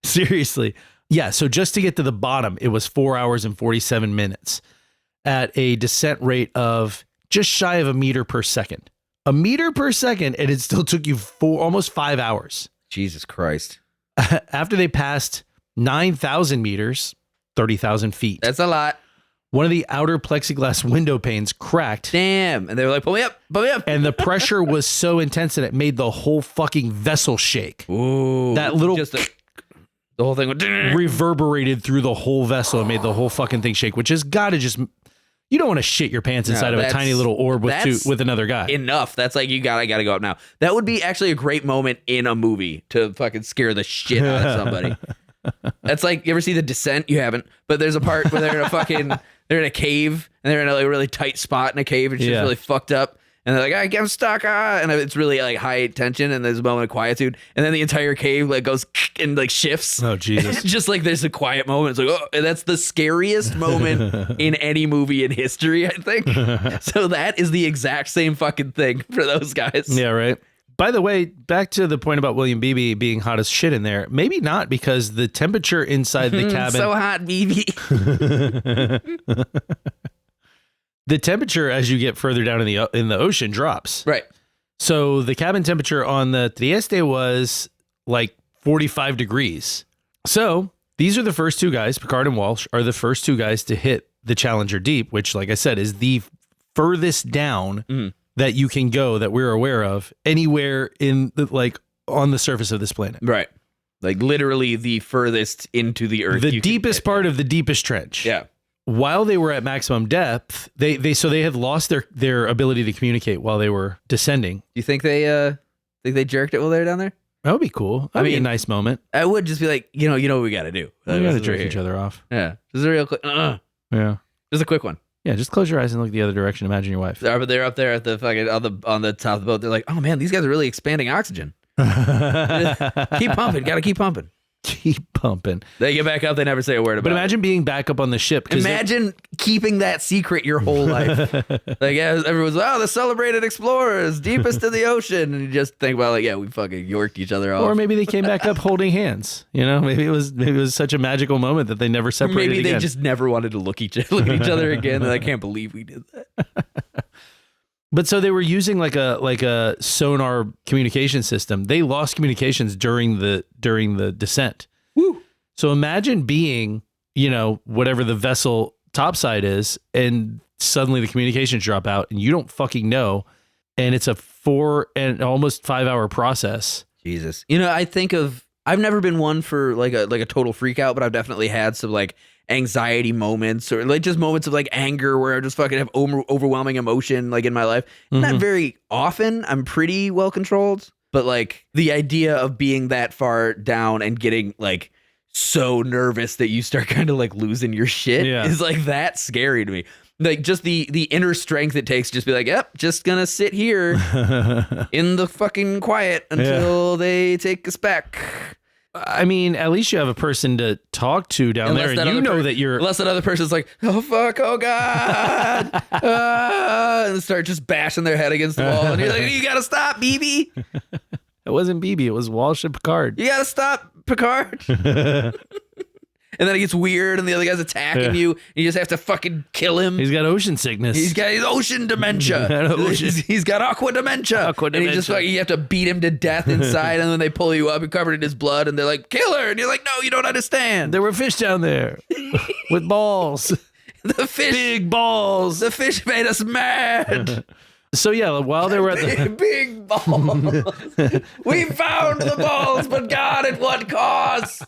Seriously. Yeah, so just to get to the bottom, it was 4 hours and 47 minutes at a descent rate of just shy of a meter per second. A meter per second, and it still took you almost 5 hours. Jesus Christ. After they passed 9,000 meters, 30,000 feet. That's a lot. One of the outer plexiglass window panes cracked. Damn. And they were like, pull me up. And the pressure was so intense that it made the whole fucking vessel shake. Ooh. That little... the whole thing went... reverberated through the whole vessel and made the whole fucking thing shake, which has got to just... You don't want to shit your pants inside of a tiny little orb with another guy. Enough. That's like, I gotta go up now. That would be actually a great moment in a movie to fucking scare the shit out of somebody. That's like, you ever see The Descent? You haven't. But there's a part where they're in a cave, and they're in a really tight spot in a cave, and shit's really fucked up. And they're like, I'm stuck, and it's really like high tension, and there's a moment of quietude, and then the entire cave like goes and like shifts. Oh Jesus! Just like there's a quiet moment. It's like, oh, and that's the scariest moment in any movie in history, I think. So that is the exact same fucking thing for those guys. Yeah, right. By the way, back to the point about William Beebe being hot as shit in there. Maybe not, because the temperature inside the cabin so hot, Beebe. The temperature as you get further down in the ocean drops. Right. So the cabin temperature on the Trieste was like 45 degrees. So these are the first two guys, Picard and Walsh, are the first two guys to hit the Challenger Deep, which, like I said, is the furthest down that you can go that we're aware of anywhere in on the surface of this planet. Right. Like literally the furthest into the Earth. The deepest part of the deepest trench. Yeah. While they were at maximum depth, they had lost their ability to communicate while they were descending. Do you think they jerked it while they were down there? That would be cool. That'd be a nice moment. I would just be like, you know what we got to do. We got to jerk each other off. Yeah. Just a real quick. Yeah. Just a quick one. Yeah. Just close your eyes and look the other direction. Imagine your wife. But they're up there at the fucking on the top of the boat. They're like, oh man, these guys are really expanding oxygen. Keep pumping. Got to keep pumping. Keep pumping. They get back up. They never say a word about it. But imagine being back up on the ship. Imagine keeping that secret your whole life. Like, yeah, everyone's, the celebrated explorers, deepest in the ocean. And you just think about, like, yeah, we fucking yorked each other off. Or maybe they came back up holding hands. You know, maybe it was such a magical moment that they never separated Maybe they again. just never wanted to look at each other again. And I can't believe we did that. But so they were using like a sonar communication system. They lost communications during the descent. Woo. So imagine being, whatever the vessel topside is, and suddenly the communications drop out and you don't fucking know. And it's a 4 and almost 5 hour process. Jesus. I've never been one for like a total freak out, but I've definitely had some like anxiety moments or like just moments of like anger where I just fucking have overwhelming emotion like in my life. Not very often. I'm pretty well controlled, but like the idea of being that far down and getting like so nervous that you start kind of like losing your shit is like that scary to me. Like just the inner strength it takes to just be like, yep, just gonna sit here in the fucking quiet until they take us back. I mean, at least you have a person to talk to down there, and you know that you're... Unless that other person's like, oh, fuck, oh, God, and start just bashing their head against the wall, and you're like, you gotta stop, BB. It wasn't BB, it was Walsh and Picard. You gotta stop, Picard. And then it gets weird, and the other guy's attacking you, and you just have to fucking kill him. He's got ocean sickness. He's got ocean dementia. He's got aqua dementia. And he just fucking, you have to beat him to death inside, and then they pull you up and covered in his blood, and they're like, kill her. And you're like, no, you don't understand. There were fish down there with balls. The fish. Big balls. The fish made us mad. So yeah, while they were at the big balls. We found the balls, but God, at what cost?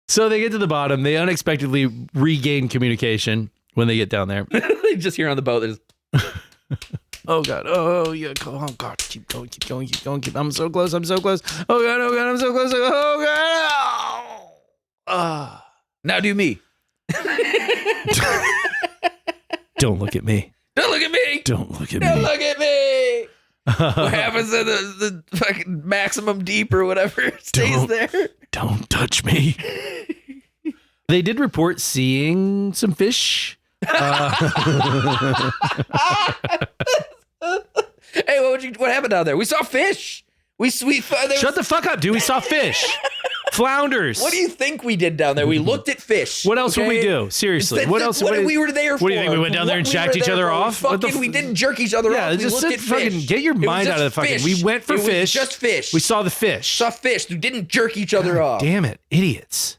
So they get to the bottom. They unexpectedly regain communication when they get down there. They just hear on the boat, there's... Oh God. Oh yeah. Oh God. Keep going. Keep going. Keep going. I'm so close. I'm so close. Oh God. Oh God. I'm so close. Oh God. Oh. Now do me. Don't look at me. Don't look at me. Don't look at Don't me. look at me. What happens to the fucking maximum deep or whatever stays there? Don't touch me. They did report seeing some fish. Hey, what happened down there? We saw fish. Shut the fuck up, dude. We saw fish. Flounders. What do you think we did down there? We looked at fish. What else would we okay? do? Seriously. What else? What we were there for? What do you think? We went down there and jacked each other off? We didn't jerk each other off. We just looked at fucking fish. get your It was mind out of the just fucking. fish. We went for It was fish. just fish. We saw the fish. Saw fish. We didn't jerk each other off. Damn it, idiots.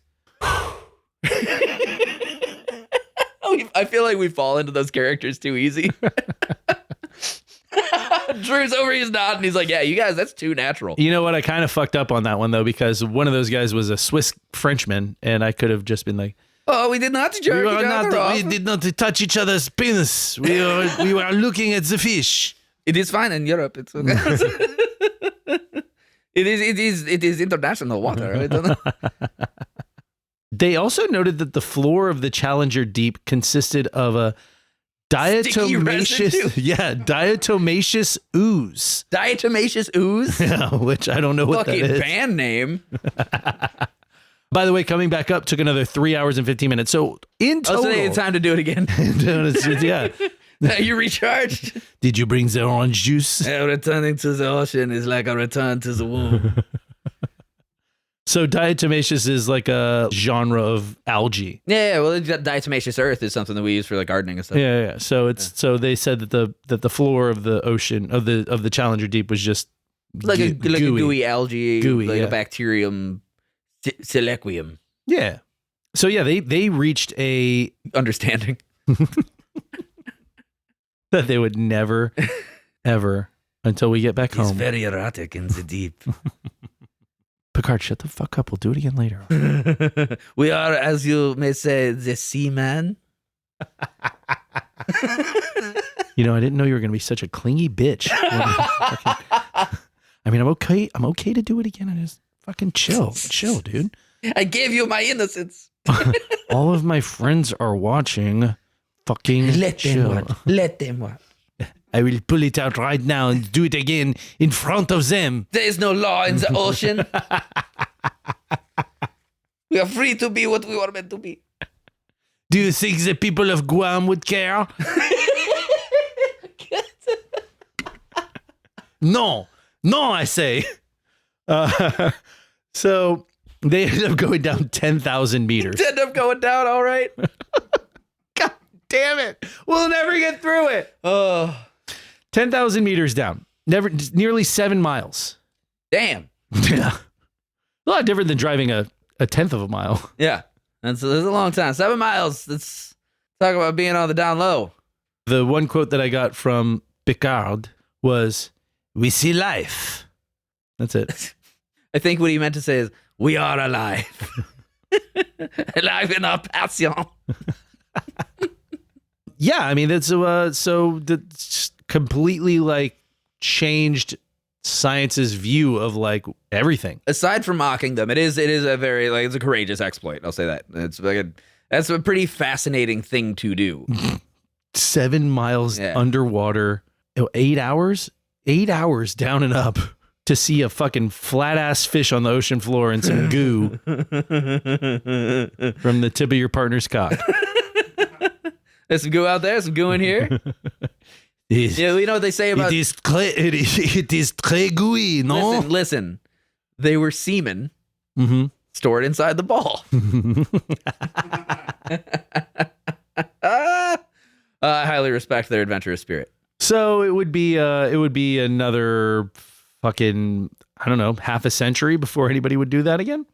I feel like we fall into those characters too easy. Drew's over, he's nodding. He's like, yeah, you guys, that's too natural. You know what? I kind of fucked up on that one though, because one of those guys was a Swiss Frenchman, and I could have just been like, Oh, we did not jerk each other off. we did not touch each other's penis. We were looking at the fish. It is fine in Europe. It's okay. It is international water. They also noted that the floor of the Challenger Deep consisted of a diatomaceous, diatomaceous ooze. Diatomaceous ooze? Yeah, which I don't know what that Fucking is. band name. By the way, coming back up took another 3 hours and 15 minutes. So in total, So it's time to do it again. yeah. You recharged? Did you bring the orange juice? Returning to the ocean is like a return to the womb. So diatomaceous is like a genre of algae. Yeah, well, diatomaceous earth is something that we use for like gardening and stuff. Yeah. So so they said that the floor of the ocean of the Challenger Deep was just Like a gooey algae, Gooey, a bacterium selequium. Yeah. So yeah, they reached a Understanding. that they would never ever until we get back It's home. very erotic in the deep. Picard, shut the fuck up. We'll do it again later. We are, as you may say, the seaman. You know, I didn't know you were going to be such a clingy bitch. I mean, I'm okay. I'm okay to do it again. I just fucking chill, dude. I gave you my innocence. All of my friends are watching. Fucking Let chill. them watch. Let them watch. I will pull it out right now and do it again in front of them. There is no law in the ocean. We are free to be what we were meant to be. Do you think the people of Guam would care? No, I say. So they ended up going down 10,000 meters. End up going down, all right. God damn it. We'll never get through it. Oh, 10,000 meters down. Nearly 7 miles. damn. Yeah. A lot different than driving a tenth of a mile. Yeah, that's a long time. 7 miles. Let's talk about being on the down low. The one quote that I got from Picard was, "We see life." That's it. I think what he meant to say is, we are alive. Alive in our passion. Yeah, I mean, that's so that's completely like changed science's view of like everything. Aside from mocking them, it is a very it's a courageous exploit. I'll say that. That's a pretty fascinating thing to do. 7 miles underwater, 8 hours? 8 hours down and up to see a fucking flat ass fish on the ocean floor and some goo from the tip of your partner's cock. There's some goo out there, some goo in here. Yeah, we know what they say about it is très gooey, no? Listen. They were semen stored inside the ball. I highly respect their adventurous spirit. So it would be another fucking, I don't know, half a century before anybody would do that again.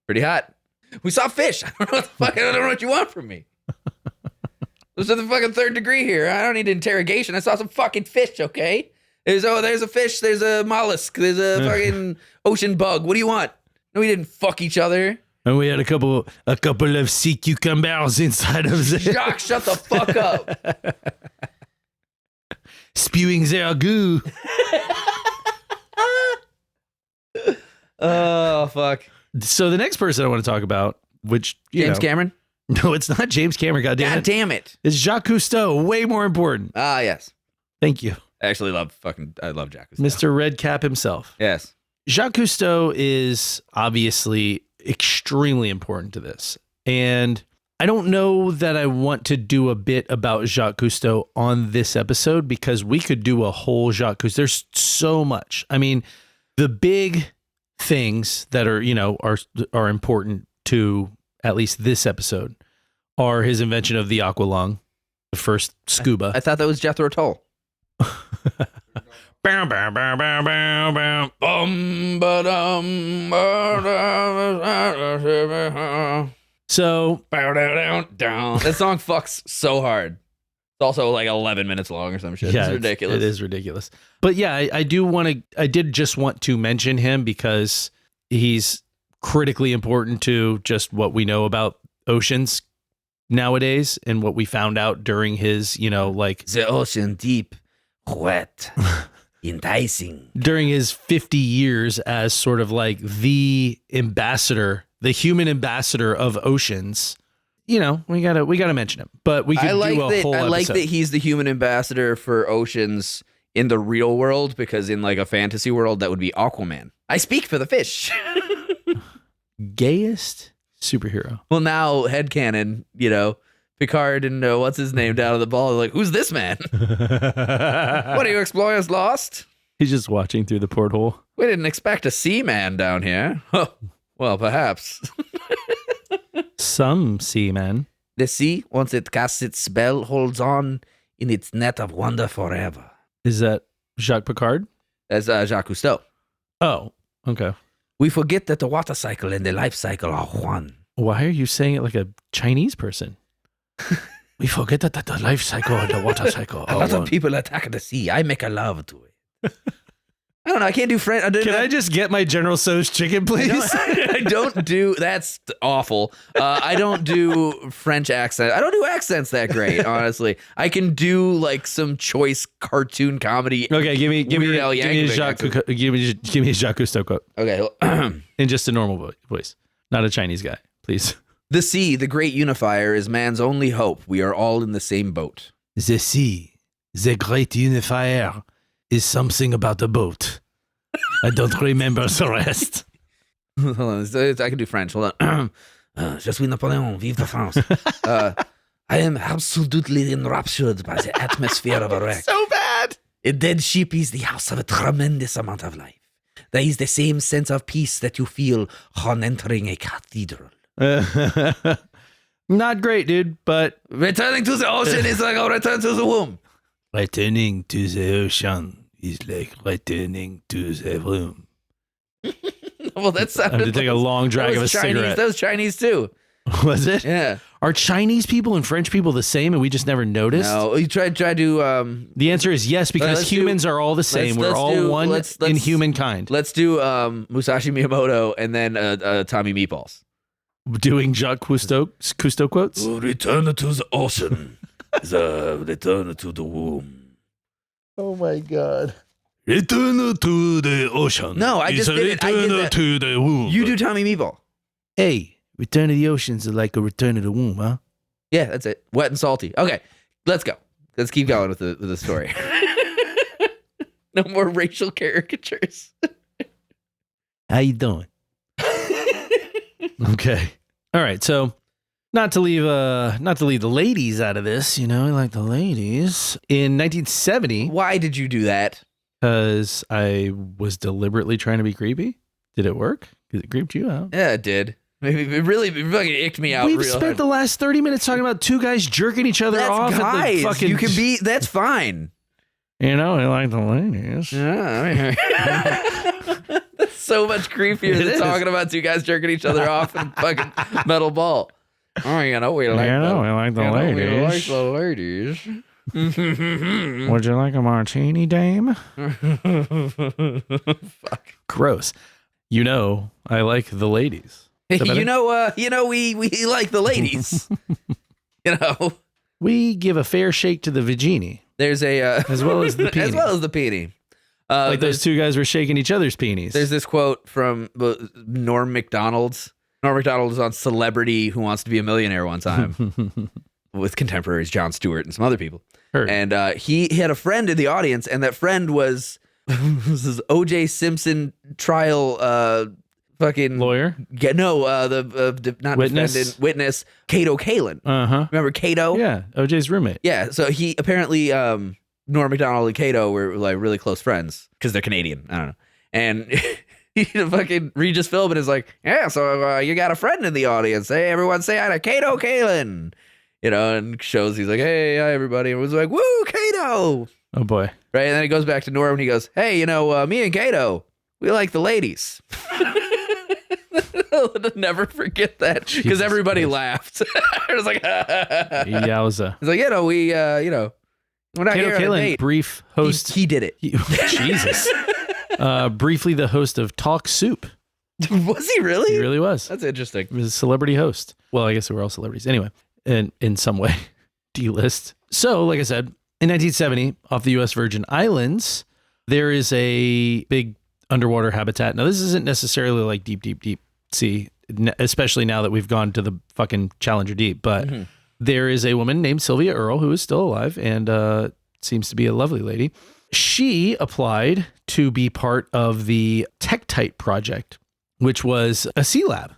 Pretty hot. We saw fish. I don't know what the fuck. I don't know what you want from me. This is the fucking third degree here. I don't need interrogation. I saw some fucking fish. Okay. There's a fish. There's a mollusk. There's a fucking ocean bug. What do you want? No, we didn't fuck each other. And we had a couple of sea cucumbers inside of the Jacques, shut the fuck up. spewing their goo. Oh, fuck. So the next person I want to talk about, which James Cameron? No, it's not James Cameron. God damn it! It's Jacques Cousteau. Way more important. Ah, yes. Thank you, I actually love Jacques Cousteau. Mr. Red Cap himself. Yes. Jacques Cousteau is obviously extremely important to this, and I don't know that I want to do a bit about Jacques Cousteau on this episode because we could do a whole Jacques Cousteau. There's so much. I mean, the big things that are important to at least this episode are his invention of the aqua lung, the first scuba. I thought that was Jethro Tull. Bam, bam, bam, bam, bam, bam. So that song fucks so hard. It's also like 11 minutes long or some shit. yeah, it's ridiculous. It is ridiculous. But yeah, I did just want to mention him because he's critically important to just what we know about oceans nowadays and what we found out during his, the ocean deep, wet, enticing. During his 50 years as sort of like the ambassador, the human ambassador of oceans. We gotta mention him. But we could do a whole episode. I like that he's the human ambassador for oceans in the real world, because in like a fantasy world that would be Aquaman. I speak for the fish. Gayest superhero. Well, now headcanon, Picard and what's his name down at the ball. Like, who's this man? What are you explorers lost? He's just watching through the porthole. We didn't expect a seaman down here. Well, perhaps. Some seamen. The sea, once it casts its spell, holds on in its net of wonder forever. Is that Jacques Picard? That's Jacques Cousteau. Oh, okay. We forget that the water cycle and the life cycle are one. Why are you saying it like a Chinese person? We forget that the life cycle and the water cycle A lot of people attack the sea. I make a love to it. I don't know. I can't do French. Can I just get my General Tso's chicken, please? I don't do. That's awful. I don't do French accent. I don't do accents that great, honestly. I can do like some choice cartoon comedy. Okay, give me a Jacques Cousteau quote. Okay, in just a normal voice, not a Chinese guy, please. The sea, the great unifier, is man's only hope. We are all in the same boat. The sea, the great unifier, is something about a boat. I don't remember the rest. Hold on, I can do French. Hold on. Je suis Napoleon, vive la France. I am absolutely enraptured by the atmosphere of a wreck. So bad. A dead ship is the house of a tremendous amount of life. There is the same sense of peace that you feel on entering a cathedral. Not great, dude, but Returning to the ocean is like a return to the womb. returning to the ocean is like returning to the room. Well, that I sounded. had to take a long drag of a Chinese. cigarette. That was Chinese too. Was it? Yeah. Are Chinese people and French people the same and we just never noticed? No, you try to. The answer is yes, because let's humans are all the same. We're all one in humankind. Let's do Musashi Miyamoto and then Tommy Meatballs. Doing Jacques Cousteau quotes? Return to the ocean. Return to the womb. Oh my God. Return to the ocean. No, I just did it. I did that. To the womb. You do Tommy Meatball. Hey, return to the oceans is like a return to the womb, huh? Yeah, that's it. Wet and salty. Okay, let's go. Let's keep going with the story. No more racial caricatures. How you doing? Okay. All right. So, not to leave the ladies out of this, I like the ladies. In 1970, Why did you do that? because I was deliberately trying to be creepy. Did it work? Because it creeped you out. Yeah, it did. Maybe it really fucking icked me out. We've real spent hard. the last 30 minutes talking about two guys jerking each other That's off guys. at the fucking. You can be. That's fine. I like the ladies. Yeah. That's so much creepier It than is. talking about two guys jerking each other off in a fucking metal ball. Oh, we like we like the ladies. We like the ladies. Would you like a martini, dame? Fuck. Gross. I like the ladies. Is that better? We like the ladies. We give a fair shake to the vagini, There's a as well as the peenie. as well as the peenie. Like those two guys were shaking each other's peenies. There's this quote from Norm Macdonald's. Norm Macdonald was on Celebrity Who Wants to Be a Millionaire one time with contemporaries Jon Stewart and some other people. Heard. And he had a friend in the audience, and that friend was this O.J. Simpson trial fucking lawyer. Not Witness? defendant, witness Kato Kalin. Remember Kato? Yeah, OJ's roommate. Yeah. So he apparently Norm Macdonald and Kato were like really close friends because they're Canadian. I don't know. And he fucking Regis Philbin is like, yeah, so you got a friend in the audience. Hey, everyone say hi to Kato Kalin. You know, and shows he's like, hey, hi, everybody. And was like, woo, Kato. Oh, boy. Right. And then he goes back to Norm and he goes, hey, you know, me and Kato, we like the ladies. I'll never forget that because everybody laughed. I was like, Yowza. He's like, you know, we're not here on a Kalin, date. brief host. He did it. Jesus. Briefly the host of Talk Soup. Was he really? He really was. That's interesting. He was a celebrity host. Well, I guess we were all celebrities. Anyway, in some way, D-list. So, like I said, in 1970, off the U.S. Virgin Islands, there is a big underwater habitat. Now, this isn't necessarily like deep sea, especially now that we've gone to the fucking Challenger Deep, but there is a woman named Sylvia Earle who is still alive and seems to be a lovely lady. She applied to be part of the Tektite project, which was a sea lab.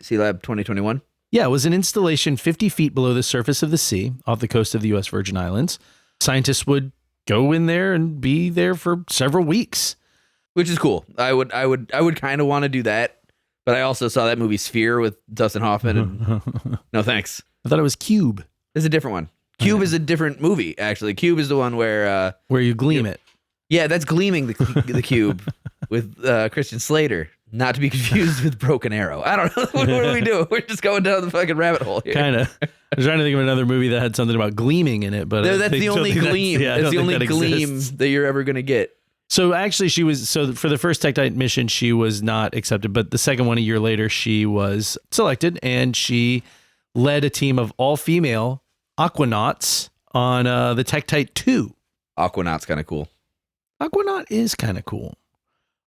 Sea Lab 2021. Yeah, it was an installation 50 feet below the surface of the sea off the coast of the U.S. Virgin Islands. Scientists would go in there and be there for several weeks. Which is cool. I would kind of want to do that, but I also saw that movie Sphere with Dustin Hoffman. And no thanks. I thought it was Cube. It's a different one. Cube is a different movie, actually. Cube is the one where you gleam it. Yeah, that's Gleaming the Cube with Christian Slater. Not to be confused with Broken Arrow. I don't know. What are we doing? We're just going down the fucking rabbit hole here. Kind of. I was trying to think of another movie that had something about gleaming in it, but That's the only gleam. That's the only gleam that you're ever going to get. So actually for the first Tektite mission, she was not accepted, but the second one a year later, she was selected and she led a team of all female aquanauts on the Tektite 2. Aquanaut's kind of cool. Aquanaut is kind of cool.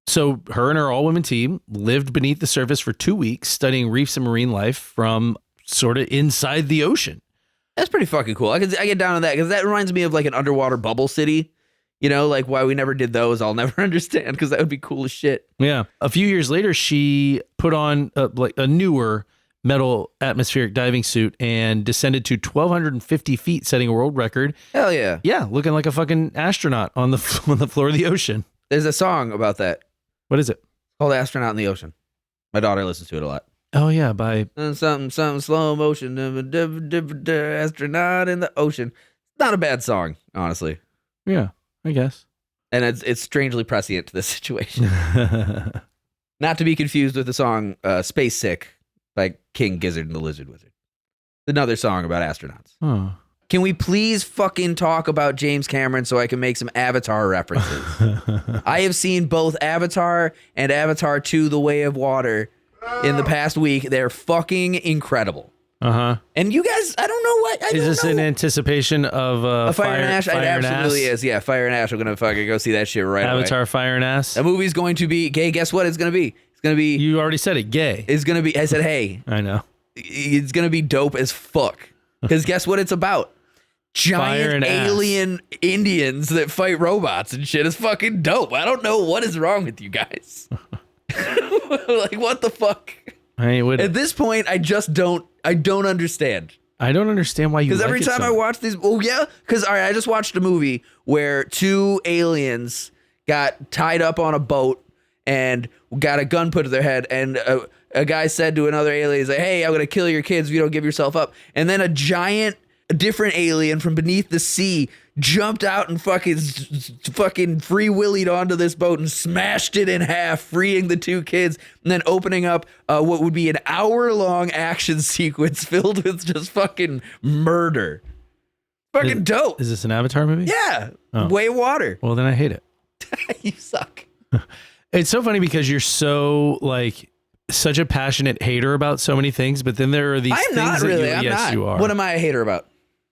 So her and her all-women team lived beneath the surface for 2 weeks, studying reefs and marine life from sort of inside the ocean. That's pretty fucking cool. I get down on that because that reminds me of like an underwater bubble city. You know, like why we never did those, I'll never understand because that would be cool as shit. Yeah. A few years later, she put on a newer metal atmospheric diving suit and descended to 1,250 feet, setting a world record. Hell yeah. Yeah, looking like a fucking astronaut on the floor of the ocean. There's a song about that. What is it? Called Astronaut in the Ocean. My daughter listens to it a lot. Oh, yeah, by... Something slow motion. Astronaut in the ocean. Not a bad song, honestly. Yeah, I guess. And it's strangely prescient to this situation. Not to be confused with the song Space Sick by King Gizzard and the Lizard Wizard. Another song about astronauts. Oh. Can we please fucking talk about James Cameron so I can make some Avatar references? I have seen both Avatar and Avatar 2 The Way of Water in the past week. They're fucking incredible. Uh-huh. And you guys, I don't know what. Is this in anticipation of Fire and Ash? It absolutely is. Yeah, Fire and Ash. I'm going to fucking go see that shit right away. Avatar, Fire and Ass? That movie's going to be, gay, guess what it's going to be? It's going to be. You already said it, gay. It's going to be, I said, hey. I know. It's going to be dope as fuck. Because guess what it's about? Giant alien Indians that fight robots and shit is fucking dope. I don't know what is wrong with you guys. Like, what the fuck? At this point, I don't understand. I don't understand why you Because like every time I watch these, because all right, I just watched a movie where two aliens got tied up on a boat and got a gun put to their head, and a guy said to another alien, he's like, hey, I'm going to kill your kids if you don't give yourself up. And then a different alien from beneath the sea jumped out and fucking free willied onto this boat and smashed it in half, freeing the two kids, and then opening up what would be an hour-long action sequence filled with just fucking murder. Fucking dope. Is this an Avatar movie? Yeah. Oh. Way of Water. Well, then I hate it. You suck. It's so funny because you're so like such a passionate hater about so many things, but then there are these I'm things not really. that I'm yes, not. you are. What am I a hater about?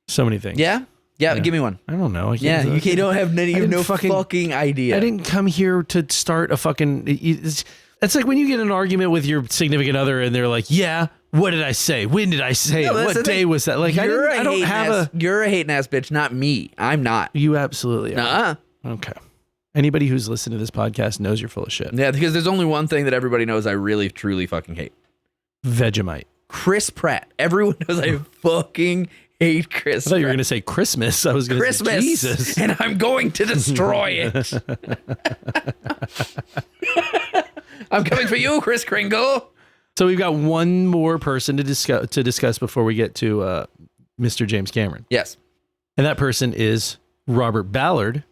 So many things. Yeah? Yeah, give me one. I don't know. Yeah, you don't have any, you have no fucking idea. I didn't come here to start a fucking. It's like when you get in an argument with your significant other and they're like, "Yeah, what did I say? When did I say it? What day was that?" Like, I don't have a. You're a hating ass bitch, not me. I'm not. You absolutely are. Nuh-uh. Okay. Anybody who's listened to this podcast knows you're full of shit. Yeah, because there's only one thing that everybody knows I really, truly fucking hate. Vegemite. Chris Pratt. Everyone knows I fucking hate Chris I thought you were going to say Christmas. I was going to say Jesus. And I'm going to destroy it. I'm coming for you, Kris Kringle. So we've got one more person to discuss before we get to Mr. James Cameron. Yes. And that person is Robert Ballard,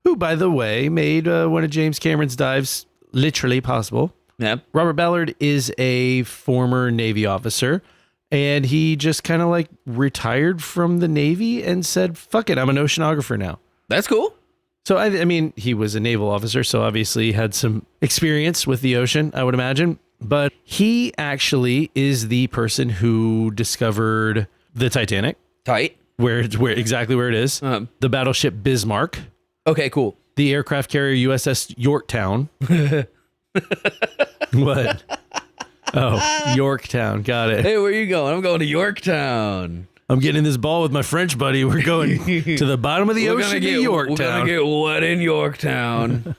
who, by the way, made one of James Cameron's dives literally possible. Yeah. Robert Ballard is a former Navy officer, and he just kind of like retired from the Navy and said, fuck it, I'm an oceanographer now. That's cool. So, I mean, he was a naval officer, so obviously he had some experience with the ocean, I would imagine. But he actually is the person who discovered the Titanic. Tight. Where exactly where it is. The battleship Bismarck. Okay, cool. The aircraft carrier USS Yorktown. What? Oh, Yorktown. Got it. Hey, where are you going? I'm going to Yorktown. I'm getting in this ball with my French buddy. We're going to the bottom of the ocean to Yorktown. We're going to get wet in Yorktown.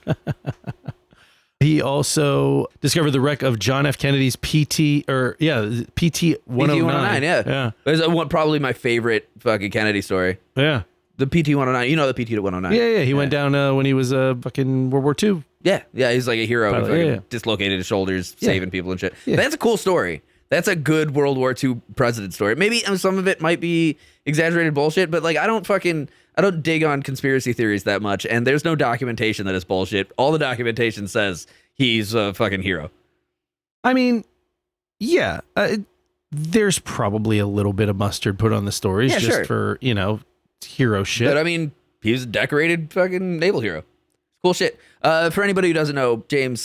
He also discovered the wreck of John F. Kennedy's PT 109. PT-109, yeah. It's probably my favorite fucking Kennedy story. Yeah. The PT-109. You know the PT-109. Yeah. He went down when he was fucking World War II. Yeah. He's like a hero. Pilot, dislocated his shoulders, saving people and shit. Yeah. That's a cool story. That's a good World War II president story. Maybe some of it might be exaggerated bullshit, but like I don't dig on conspiracy theories that much, and there's no documentation that is bullshit. All the documentation says he's a fucking hero. I mean, yeah, there's probably a little bit of mustard put on the stories just for, hero shit. But I mean, he's a decorated fucking naval hero. Cool shit. For anybody who doesn't know, John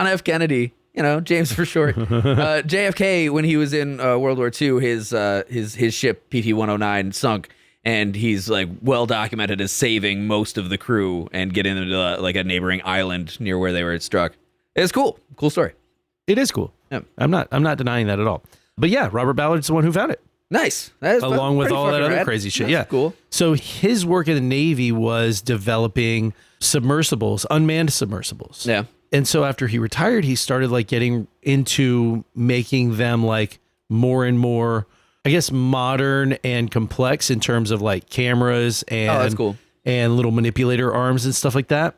F. Kennedy, James for short. JFK, when he was in World War II, his ship PT-109 sunk, and he's like well documented as saving most of the crew and getting into like a neighboring island near where they were struck. It's cool story. It is cool. Yeah. I'm not denying that at all. But yeah, Robert Ballard's the one who found it. Nice. That is along with all that other rad. crazy shit. That's cool. So his work in the Navy was developing submersibles, unmanned submersibles. Yeah. And so after he retired, he started like getting into making them like more and more, I guess, modern and complex in terms of like cameras and that's cool. And little manipulator arms and stuff like that.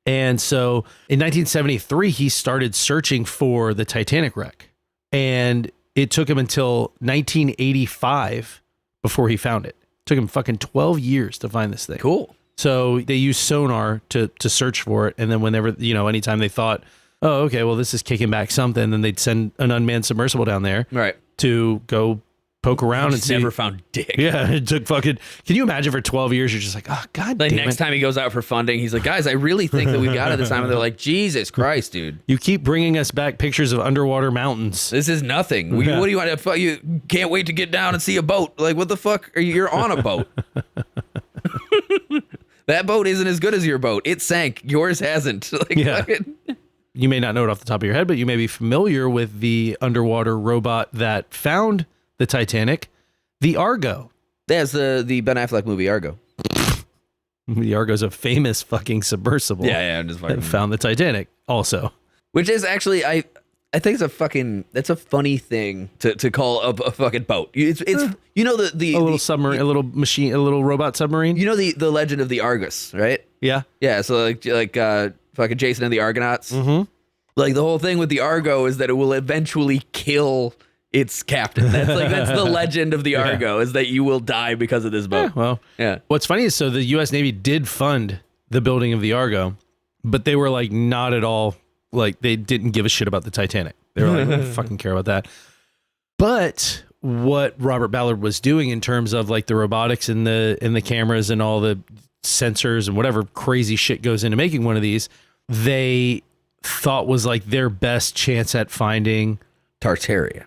And so in 1973, he started searching for the Titanic wreck. And it took him until 1985 before he found it. Took him fucking 12 years to find this thing. Cool. So they used sonar to search for it. And then whenever, anytime they thought, oh, okay, well, this is kicking back something, then they'd send an unmanned submersible down there to go poke around and see. Never found dick. Yeah, it took fucking. Can you imagine for 12 years, you're just like, oh, God like damn next it. time he goes out for funding, he's like, guys, I really think that we got it this time. And they're like, Jesus Christ, dude. You keep bringing us back pictures of underwater mountains. This is nothing. What do you want to, you can't wait to get down and see a boat. Like, what the fuck? You're on a boat. That boat isn't as good as your boat. It sank. Yours hasn't. Like, fucking. You may not know it off the top of your head, but you may be familiar with the underwater robot that found the Titanic, the Argo. That's the Ben Affleck movie Argo. The Argo's a famous fucking submersible. Yeah, I'm just fucking. That found the Titanic also. Which is actually, I think that's a funny thing to call a fucking boat. It's the a little submarine, a little machine, a little robot submarine. You know the legend of the Argus, right? Yeah. Yeah, so like fucking Jason and the Argonauts. Mm-hmm. Like the whole thing with the Argo is that it will eventually kill its captain. That's the legend of the Argo, is that you will die because of this boat. Yeah. What's funny is, so the U.S. Navy did fund the building of the Argo, but they were like not at all, like they didn't give a shit about the Titanic. They were like, I don't fucking care about that. But what Robert Ballard was doing in terms of like the robotics and the cameras and all the sensors and whatever crazy shit goes into making one of these, they thought was like their best chance at finding Tartaria.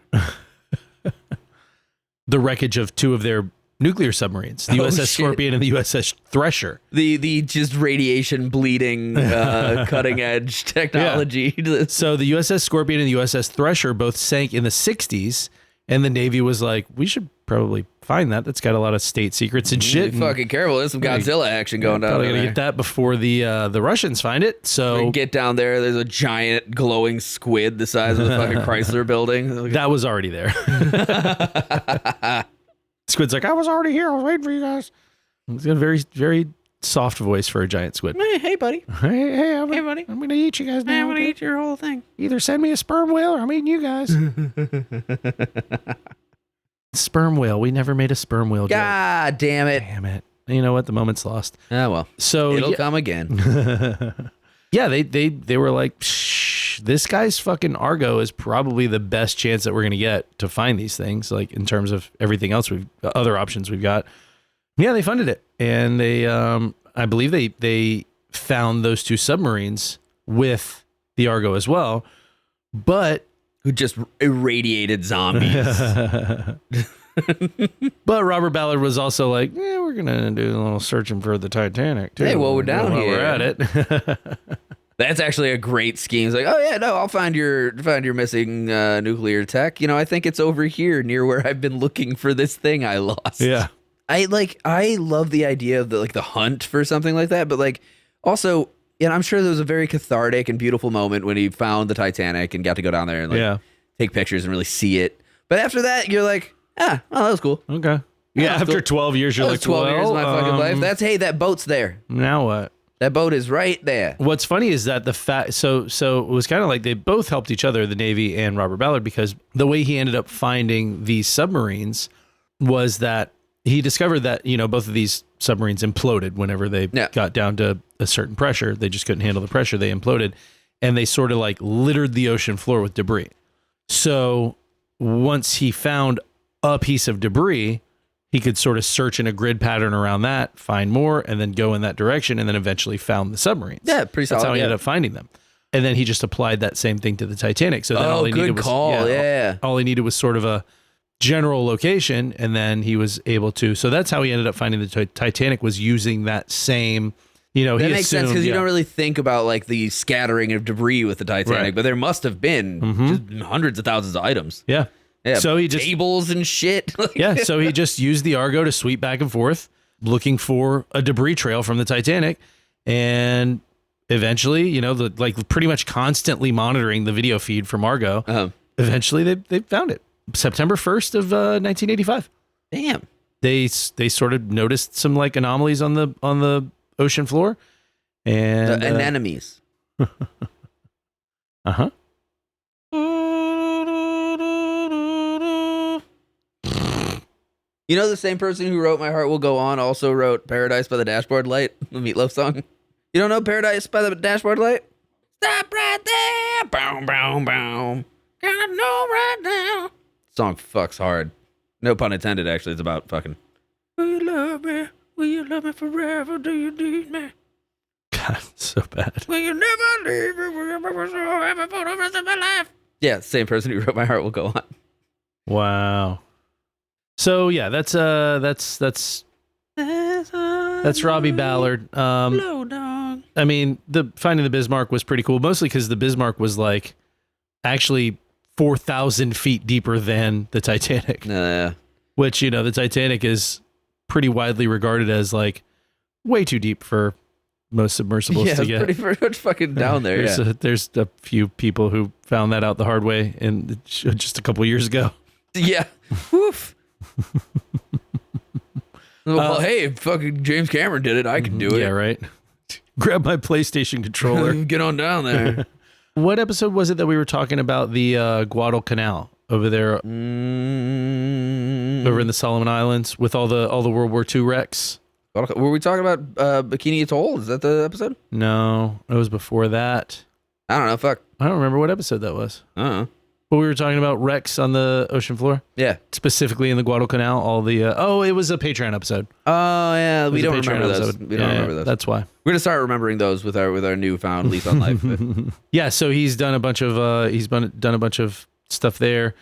the wreckage of two of their nuclear submarines, the USS shit. Scorpion and the USS Thresher. The just radiation bleeding cutting edge technology. So the USS Scorpion and the USS Thresher both sank in the 60s, and the Navy was like, we should probably find that. That's got a lot of state secrets and shit. Be fucking careful. There's some Godzilla action going down Probably there. gonna get that before the Russians find it. We So get down there. There's a giant glowing squid the size of the fucking Chrysler building. that was already there. Squid's like, I was already here. I was waiting for you guys. He's got a very, very soft voice for a giant squid. Hey, buddy. Hey, buddy. I'm gonna eat you guys now. I'm gonna eat your whole thing. Either send me a sperm whale or I'm eating you guys. Sperm whale. We never made a sperm whale joke. God damn it. Damn it. You know what? The moment's lost. Ah, well. So It'll yeah, come again. yeah, they were like, shh, this guy's fucking Argo is probably the best chance that we're gonna get to find these things. Like in terms of everything else other options we've got. Yeah, they funded it, and they I believe they found those 2 submarines with the Argo as well, but. Who just irradiated zombies. But Robert Ballard was also like, yeah, we're going to do a little searching for the Titanic, too. Hey, well, we're down while here. We're at it. That's actually a great scheme. It's like, oh yeah, no, I'll find your missing nuclear tech. You know, I think it's over here near where I've been looking for this thing I lost. Yeah. I love the idea of the hunt for something like that, but like also, I'm sure there was a very cathartic and beautiful moment when he found the Titanic and got to go down there and take pictures and really see it. But after that, you're like, that was cool. Okay. Yeah, after cool. 12 years, you're That like, was 12 years of my fucking life. That boat's there. Now what? That boat is right there. What's funny is that the fact, so it was kind of like they both helped each other, the Navy and Robert Ballard, because the way he ended up finding these submarines was that he discovered that, both of these submarines imploded whenever they got down to a certain pressure. They just couldn't handle the pressure. They imploded, and they sort of like littered the ocean floor with debris. So once he found a piece of debris, he could sort of search in a grid pattern around that, find more, and then go in that direction, and then eventually found the submarines. Yeah, pretty solid. That's how he ended up finding them. And then he just applied that same thing to the Titanic. So then all he good needed was call. Yeah. all he needed was sort of a general location, and then he was able to. So that's how he ended up finding the Titanic, was using that same. That makes sense because you don't really think about like the scattering of debris with the Titanic, Right. but there must have been just hundreds of thousands of items. Yeah. Yeah, So he just tables and shit. yeah. So he just used the Argo to sweep back and forth, looking for a debris trail from the Titanic, and eventually, like pretty much constantly monitoring the video feed from Argo. Eventually, they found it. September 1st of 1985. Damn. They sort of noticed some like anomalies on the ocean floor, and Anemones. uh-huh. You know, the same person who wrote My Heart Will Go On also wrote Paradise by the Dashboard Light, the Meatloaf song. You don't know Paradise by the Dashboard Light? Stop right there. Boom, boom, boom. Gotta know right now. Song fucks hard. No pun intended, actually. It's about fucking. Will you love me? Will you love me forever? Do you need me? God, so bad. Will you never leave me? Will you never so happy for the rest of my life? Yeah, same person who wrote My Heart Will Go On. Wow. So yeah, that's Robbie Ballard. I mean, the finding the Bismarck was pretty cool, mostly because the Bismarck was like actually 4,000 feet deeper than the Titanic, which the Titanic is pretty widely regarded as like way too deep for most submersibles to get. Pretty much fucking down there. There's a few people who found that out the hard way in just a couple years ago. Yeah. Woof. Well, hey, if fucking James Cameron did it, I can do it. Yeah, right. Grab my PlayStation controller. Get on down there. What episode was it that we were talking about the Guadalcanal over there, over in the Solomon Islands with all the World War II wrecks? Were we talking about Bikini Atoll? Is that the episode? No, it was before that. I don't know. Fuck. I don't remember what episode that was. But we were talking about wrecks on the ocean floor. Yeah. Specifically in the Guadalcanal. All the it was a Patreon episode. Oh yeah, we don't Patreon remember those. episode. We don't remember those. That's why we're gonna start remembering those with our newfound lease on life. Yeah. So he's done a bunch of done a bunch of stuff there.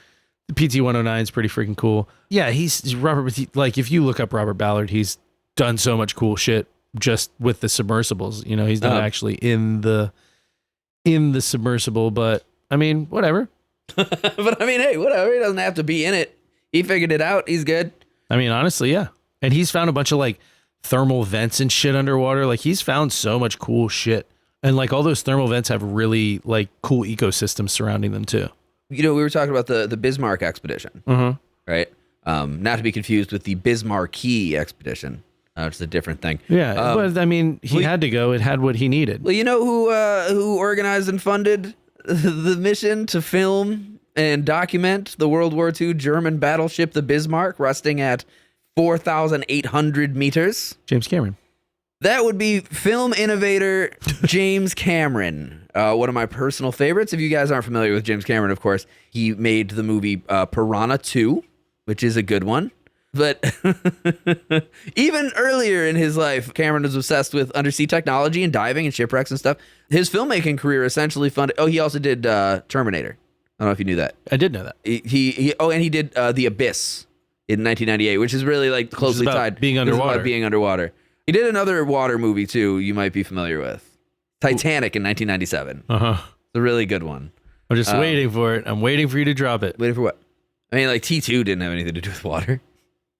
The PT-109 is pretty freaking cool. Yeah, he's Robert. Like, if you look up Robert Ballard, he's done so much cool shit just with the submersibles. You know, he's not actually in the submersible, but I mean, whatever. But I mean, hey, whatever. He doesn't have to be in it. He figured it out. He's good. I mean, honestly, yeah. And he's found a bunch of like thermal vents and shit underwater. Like, he's found so much cool shit. And like all those thermal vents have really like cool ecosystems surrounding them too. You know, we were talking about the Bismarck expedition, right? Not to be confused with the Bismarcky expedition, which is a different thing. Yeah, but I mean, he had to go. It had what he needed. Well, you know who organized and funded the mission to film and document the World War II German battleship, the Bismarck, rusting at 4,800 meters? James Cameron. That would be film innovator James Cameron, one of my personal favorites. If you guys aren't familiar with James Cameron, of course, he made the movie Piranha 2, which is a good one. But even earlier in his life, Cameron was obsessed with undersea technology and diving and shipwrecks and stuff. His filmmaking career essentially funded... Oh, he also did Terminator. I don't know if you knew that. I did know that. And he did The Abyss in 1998, which is really like closely tied. Being underwater. About being underwater. He did another water movie too. You might be familiar with Titanic in 1997. It's a really good one. I'm just waiting for it. I'm waiting for you to drop it. Waiting for what? I mean, like T2 didn't have anything to do with water.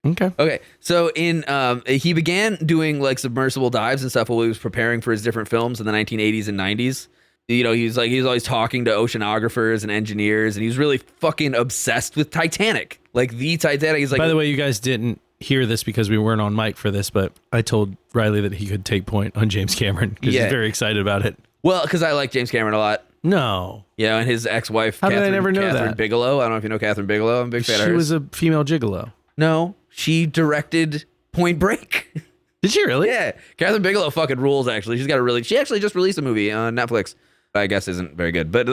Okay. So he began doing like submersible dives and stuff while he was preparing for his different films in the 1980s and 90s. You know, he was always talking to oceanographers and engineers, and he was really fucking obsessed with Titanic. Like the Titanic. He's like, by the way, you guys didn't hear this because we weren't on mic for this, but I told Riley that he could take point on James Cameron because he's very excited about it. Well, because I like James Cameron a lot. No. Yeah, and his ex-wife, How did I never know Catherine that? Bigelow. I don't know if you know Catherine Bigelow. I'm a big fan of hers. She was a female gigolo. No, she directed Point Break. Did she really? Yeah, Catherine Bigelow fucking rules. Actually, she actually just released a movie on Netflix. I guess isn't very good, but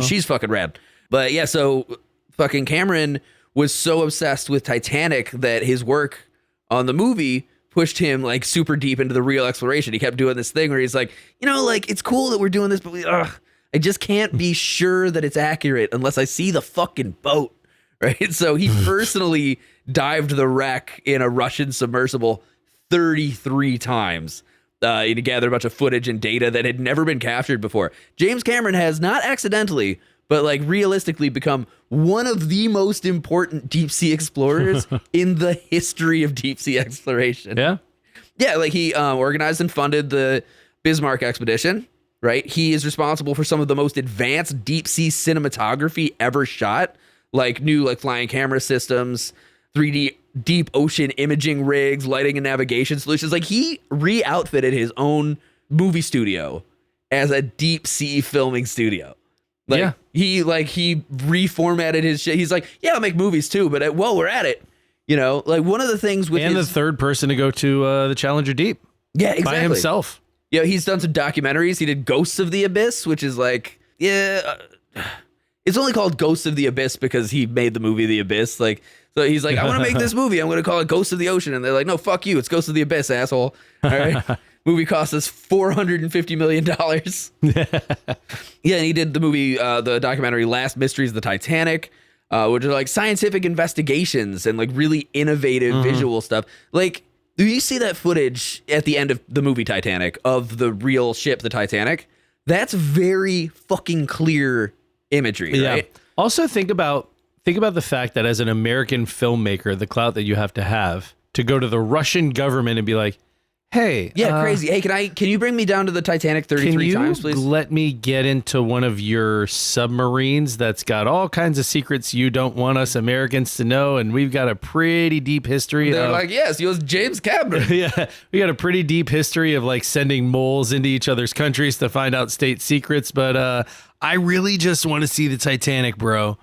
she's fucking rad. But yeah, so fucking Cameron was so obsessed with Titanic that his work on the movie pushed him like super deep into the real exploration. He kept doing this thing where he's like, you know, like it's cool that we're doing this, but I just can't be sure that it's accurate unless I see the fucking boat, right? So he personally dived the wreck in a Russian submersible 33 times to gather a bunch of footage and data that had never been captured before. James Cameron has not accidentally, but like realistically become one of the most important deep sea explorers in the history of deep sea exploration. Yeah. Yeah, like he organized and funded the Bismarck expedition, right? He is responsible for some of the most advanced deep sea cinematography ever shot, like new like flying camera systems, 3D deep ocean imaging rigs, lighting and navigation solutions. Like he re-outfitted his own movie studio as a deep sea filming studio. Like, he reformatted his shit. He's like, yeah, I'll make movies too, but while we're at it, you know, like one of the things with the third person to go to the Challenger Deep. Yeah, exactly. By himself. Yeah, he's done some documentaries. He did Ghosts of the Abyss, which is like, it's only called Ghosts of the Abyss because he made the movie The Abyss. Like, so he's like, I want to make this movie. I'm going to call it Ghosts of the Ocean. And they're like, no, fuck you. It's Ghosts of the Abyss, asshole. All right. Movie cost us $450 million. Yeah, and he did the movie, the documentary Last Mysteries of the Titanic, which are like scientific investigations and like really innovative visual stuff. Like, do you see that footage at the end of the movie Titanic of the real ship, the Titanic? That's very fucking clear imagery, right? Yeah. Also, think about the fact that as an American filmmaker, the clout that you have to go to the Russian government and be like, hey, crazy. Hey, can you bring me down to the Titanic 33 times, please? Let me get into one of your submarines that's got all kinds of secrets you don't want us Americans to know, and we've got a pretty deep history. They're like, yes, he was James Cameron. Yeah, we got a pretty deep history of like sending moles into each other's countries to find out state secrets, but I really just want to see the Titanic, bro.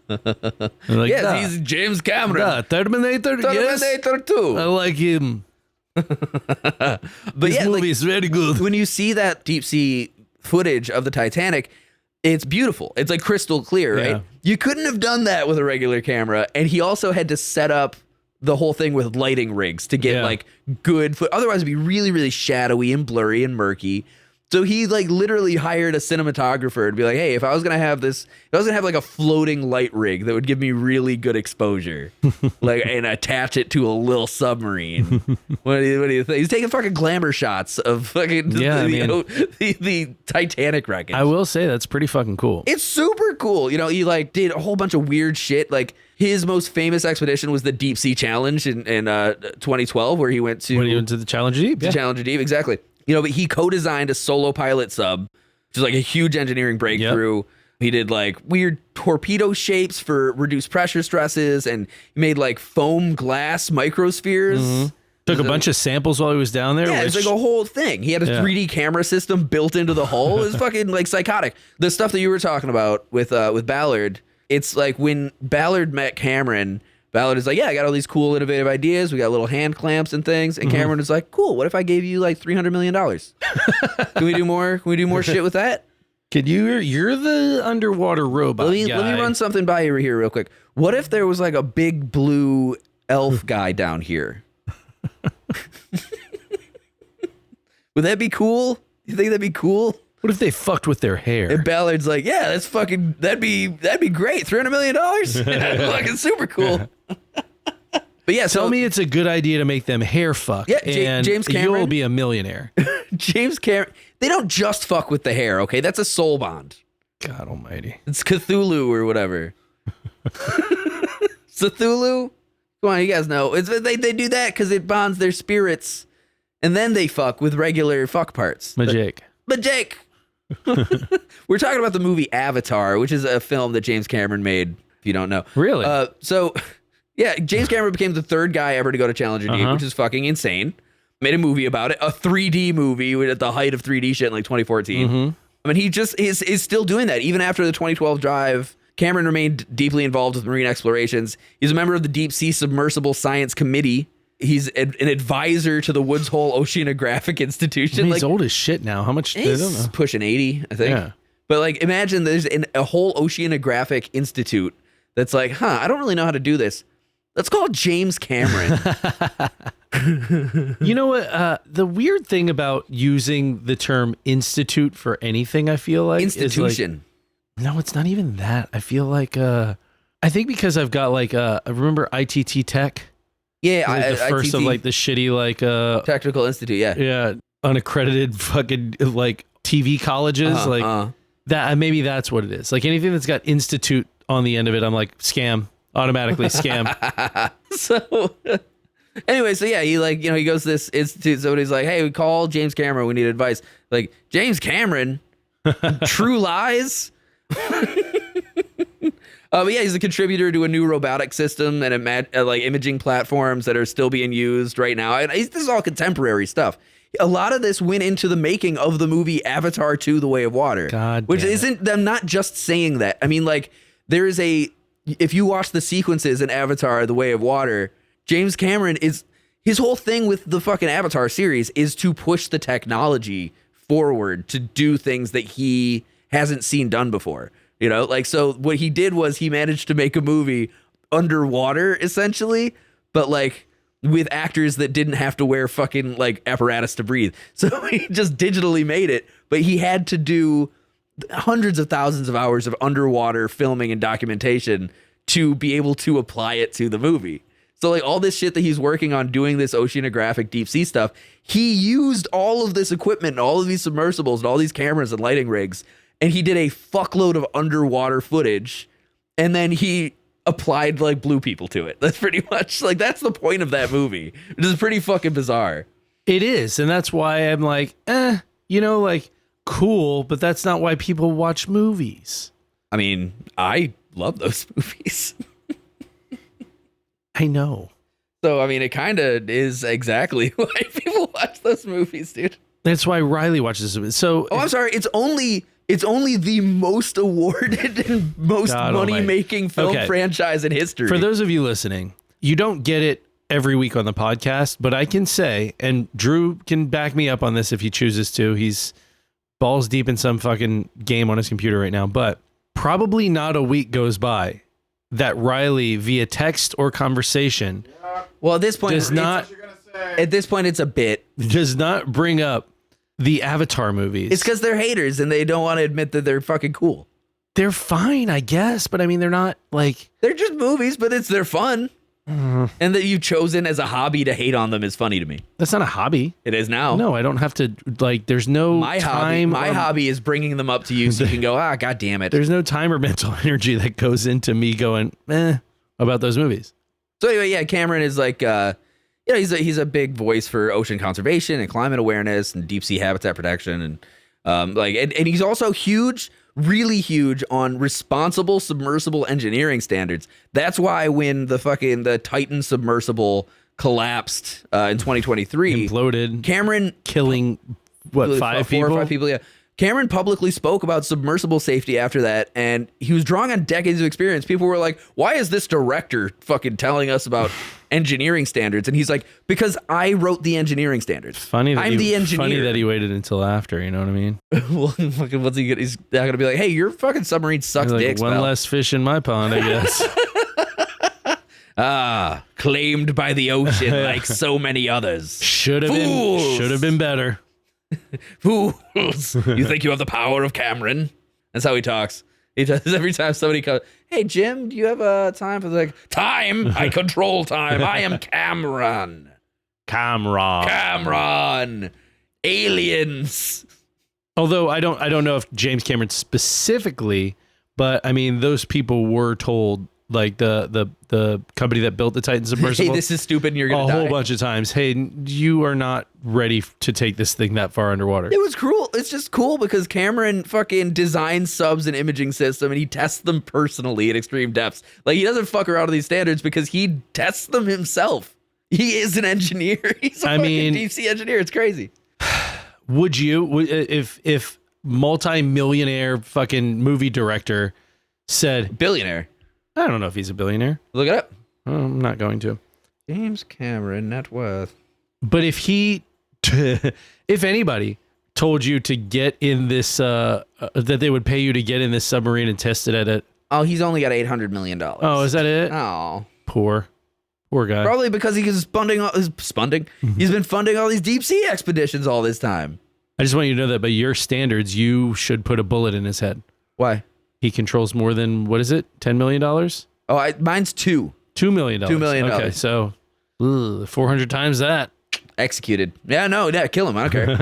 Like, yes, he's James Cameron. Terminator 2. I like him. But this movie is very good. When you see that deep sea footage of the Titanic, it's beautiful. It's like crystal clear, right? Yeah. You couldn't have done that with a regular camera. And he also had to set up the whole thing with lighting rigs to get like good foot. Otherwise it'd be really, really shadowy and blurry and murky. So he like literally hired a cinematographer to be like, hey, if I was gonna have like a floating light rig that would give me really good exposure, like, and attach it to a little submarine. What do you think? He's taking fucking glamour shots of fucking the Titanic wreckage. I will say that's pretty fucking cool. It's super cool. You know, he like did a whole bunch of weird shit. Like his most famous expedition was the Deep Sea Challenge in 2012, where he went to the Challenger Deep. Yeah. Challenger Deep, exactly. You know, but he co-designed a solo pilot sub, which is like a huge engineering breakthrough. Yep. He did like weird torpedo shapes for reduced pressure stresses, and he made like foam glass microspheres. Mm-hmm. Took a bunch of samples while he was down there. Yeah, it's like a whole thing. He had a 3D camera system built into the hull. It was fucking like psychotic. The stuff that you were talking about with Ballard, it's like when Ballard met Cameron, Ballard is like, yeah, I got all these cool, innovative ideas. We got little hand clamps and things. And Cameron is like, cool. What if I gave you like $300 million? Can we do more? Can we do more shit with that? You're the underwater robot guy. Let me run something by you here real quick. What if there was like a big blue elf guy down here? Would that be cool? You think that'd be cool? What if they fucked with their hair? And Ballard's like, yeah, that'd be great. $300 million. Fucking super cool. But yeah, tell me it's a good idea to make them hair fuck. Yeah, and James Cameron, you'll be a millionaire. James Cameron. They don't just fuck with the hair, okay? That's a soul bond. God almighty. It's Cthulhu or whatever. Cthulhu? Come on, you guys know. They do that because it bonds their spirits, and then they fuck with regular fuck parts. Majake. We're talking about the movie Avatar, which is a film that James Cameron made, if you don't know. Really? Yeah, James Cameron became the third guy ever to go to Challenger Deep, which is fucking insane. Made a movie about it, a 3D movie at the height of 3D shit in like 2014. I mean, he just is still doing that. Even after the 2012 drive, Cameron remained deeply involved with marine explorations. He's a member of the Deep Sea Submersible Science Committee. He's an advisor to the Woods Hole Oceanographic Institution. He's old as shit now. How much? He's pushing 80, I think. Yeah. But like, imagine there's a whole Oceanographic Institute that's like, I don't really know how to do this. Let's call James Cameron. You know what? The weird thing about using the term institute for anything, I feel like institution. Is like, no, it's not even that. I feel like I think because I've got like I remember ITT Tech. Yeah, like the first of like the shitty like Technical Institute. Yeah, unaccredited fucking like TV colleges that. Maybe that's what it is. Like anything that's got institute on the end of it, I'm like scam. Automatically scam. So anyway, so yeah, he goes to this institute. Somebody's like, hey, we call James Cameron. We need advice. Like, James Cameron? True Lies? But yeah, he's a contributor to a new robotic system and like imaging platforms that are still being used right now. And this is all contemporary stuff. A lot of this went into the making of the movie Avatar 2: The Way of Water. Which isn't them not just saying that. I mean, like, there is if you watch the sequences in Avatar: The Way of Water, James Cameron his whole thing with the fucking Avatar series is to push the technology forward to do things that he hasn't seen done before. You know, like, so what he did was he managed to make a movie underwater, essentially, but like with actors that didn't have to wear fucking like apparatus to breathe. So he just digitally made it, but he had to do hundreds of thousands of hours of underwater filming and documentation to be able to apply it to the movie. So like all this shit that he's working on doing this oceanographic deep sea stuff, he used all of this equipment and all of these submersibles and all these cameras and lighting rigs, and he did a fuckload of underwater footage, and then he applied like blue people to it. That's pretty much like, that's the point of that movie. It is pretty fucking bizarre. It is, and that's why I'm like, like cool, but that's not why people watch movies. I mean, I love those movies. I know. So, I mean, it kind of is exactly why people watch those movies, dude. That's why Riley watches them. So, I'm sorry. It's only the most awarded and most money-making film franchise in history. For those of you listening, you don't get it every week on the podcast, but I can say, and Drew can back me up on this if he chooses to. He's balls deep in some fucking game on his computer right now, but probably not a week goes by that Riley, via text or conversation, at this point, it's a bit. Does not bring up the Avatar movies. It's because they're haters and they don't want to admit that they're fucking cool. They're fine, I guess, but I mean, they're not like... They're just movies, but they're fun. And that you've chosen as a hobby to hate on them is funny to me. That's not a hobby. It is now. No, I don't have to, like, there's no time. My hobby is bringing them up to you so you can go, God damn it. There's no time or mental energy that goes into me going, about those movies. So anyway, yeah, Cameron is like, he's a big voice for ocean conservation and climate awareness and deep sea habitat protection. And and he's also huge, really huge on responsible submersible engineering standards. That's why when the Titan submersible collapsed in 2023, Imploded. Cameron Killing, what, four people? or five people, yeah. Cameron publicly spoke about submersible safety after that, and he was drawing on decades of experience. People were like, why is this director fucking telling us about engineering standards? And he's like, because I wrote the engineering standards. Funny that I'm the engineer. Funny that he waited until after, you know what I mean? Well, fucking, what's he gonna? He's not gonna be like, hey, your fucking submarine sucks Like, dicks, one pal. less fish in my pond, I guess. Claimed by the ocean like so many others. Should have been better. Fools! You think you have the power of Cameron? That's how he talks. He does every time somebody comes. Hey Jim, do you have time for time? I control time. I am Cameron. Cameron. Aliens. Although I don't know if James Cameron specifically, but I mean those people were told, like the company that built the Titan submersible. Hey, this is stupid and you're gonna die. A whole bunch of times. Hey, you are not ready to take this thing that far underwater. It was cool. It's just cool because Cameron fucking designs subs and imaging system and he tests them personally at extreme depths. Like he doesn't fuck around with these standards because he tests them himself. He is an engineer. He's a fucking deep sea engineer. It's crazy. Would you, if multi-millionaire fucking movie director said, Billionaire. I don't know if he's a billionaire. Look it up. I'm not going to. James Cameron net worth. But if he, if anybody told you to get in this, that they would pay you to get in this submarine and test it at it. Oh, he's only got $800 million. Oh, is that it? Oh. Poor guy. Probably because he's He's been funding all these deep sea expeditions all this time. I just want you to know that by your standards, you should put a bullet in his head. Why? He controls more than, what is it? $10 million? Oh, mine's $2 million. $2 million. Okay, so 400 times that. Executed. Yeah, kill him. I don't care.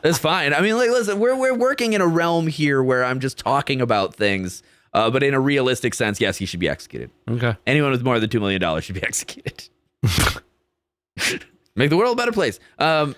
That's fine. I mean, like, listen, we're working in a realm here where I'm just talking about things, but in a realistic sense, yes, he should be executed. Okay. Anyone with more than $2 million should be executed. Make the world a better place. But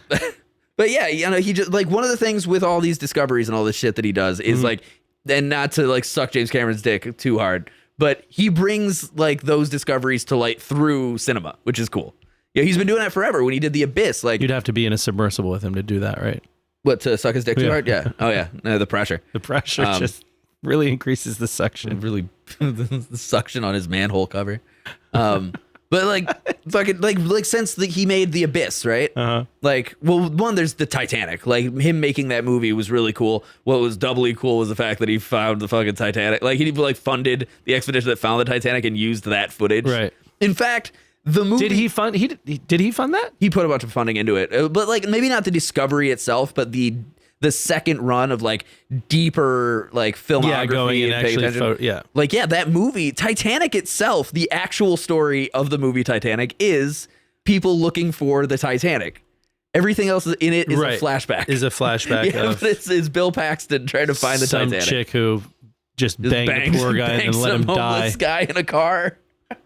yeah, he just, like, one of the things with all these discoveries and all this shit that he does is like, and not to like suck James Cameron's dick too hard, but he brings like those discoveries to light through cinema, which is cool. Yeah, he's been doing that forever. When he did The Abyss, like, you'd have to be in a submersible with him to do that, right? What, to suck his dick too hard? Yeah. Oh yeah, no, the pressure. The pressure just really increases the suction. Really, the suction on his manhole cover. But like, fucking, like since he made The Abyss, right? Like, well, one, there's the Titanic. Like, him making that movie was really cool. What was doubly cool was the fact that he found the fucking Titanic. Like, he like funded the expedition that found the Titanic and used that footage. Right. In fact, the movie. Did he fund? Did he fund that? He put a bunch of funding into it, but like maybe not the discovery itself, but the second run of like deeper like filmography going and paying attention. Like, yeah, that movie Titanic itself, the actual story of the movie Titanic is people looking for the Titanic. Everything else in it is a flashback. Is a flashback. Yeah, of but it's Bill Paxton trying to find the Titanic. Some chick who just banged the poor guy and then let him die. This guy in a car.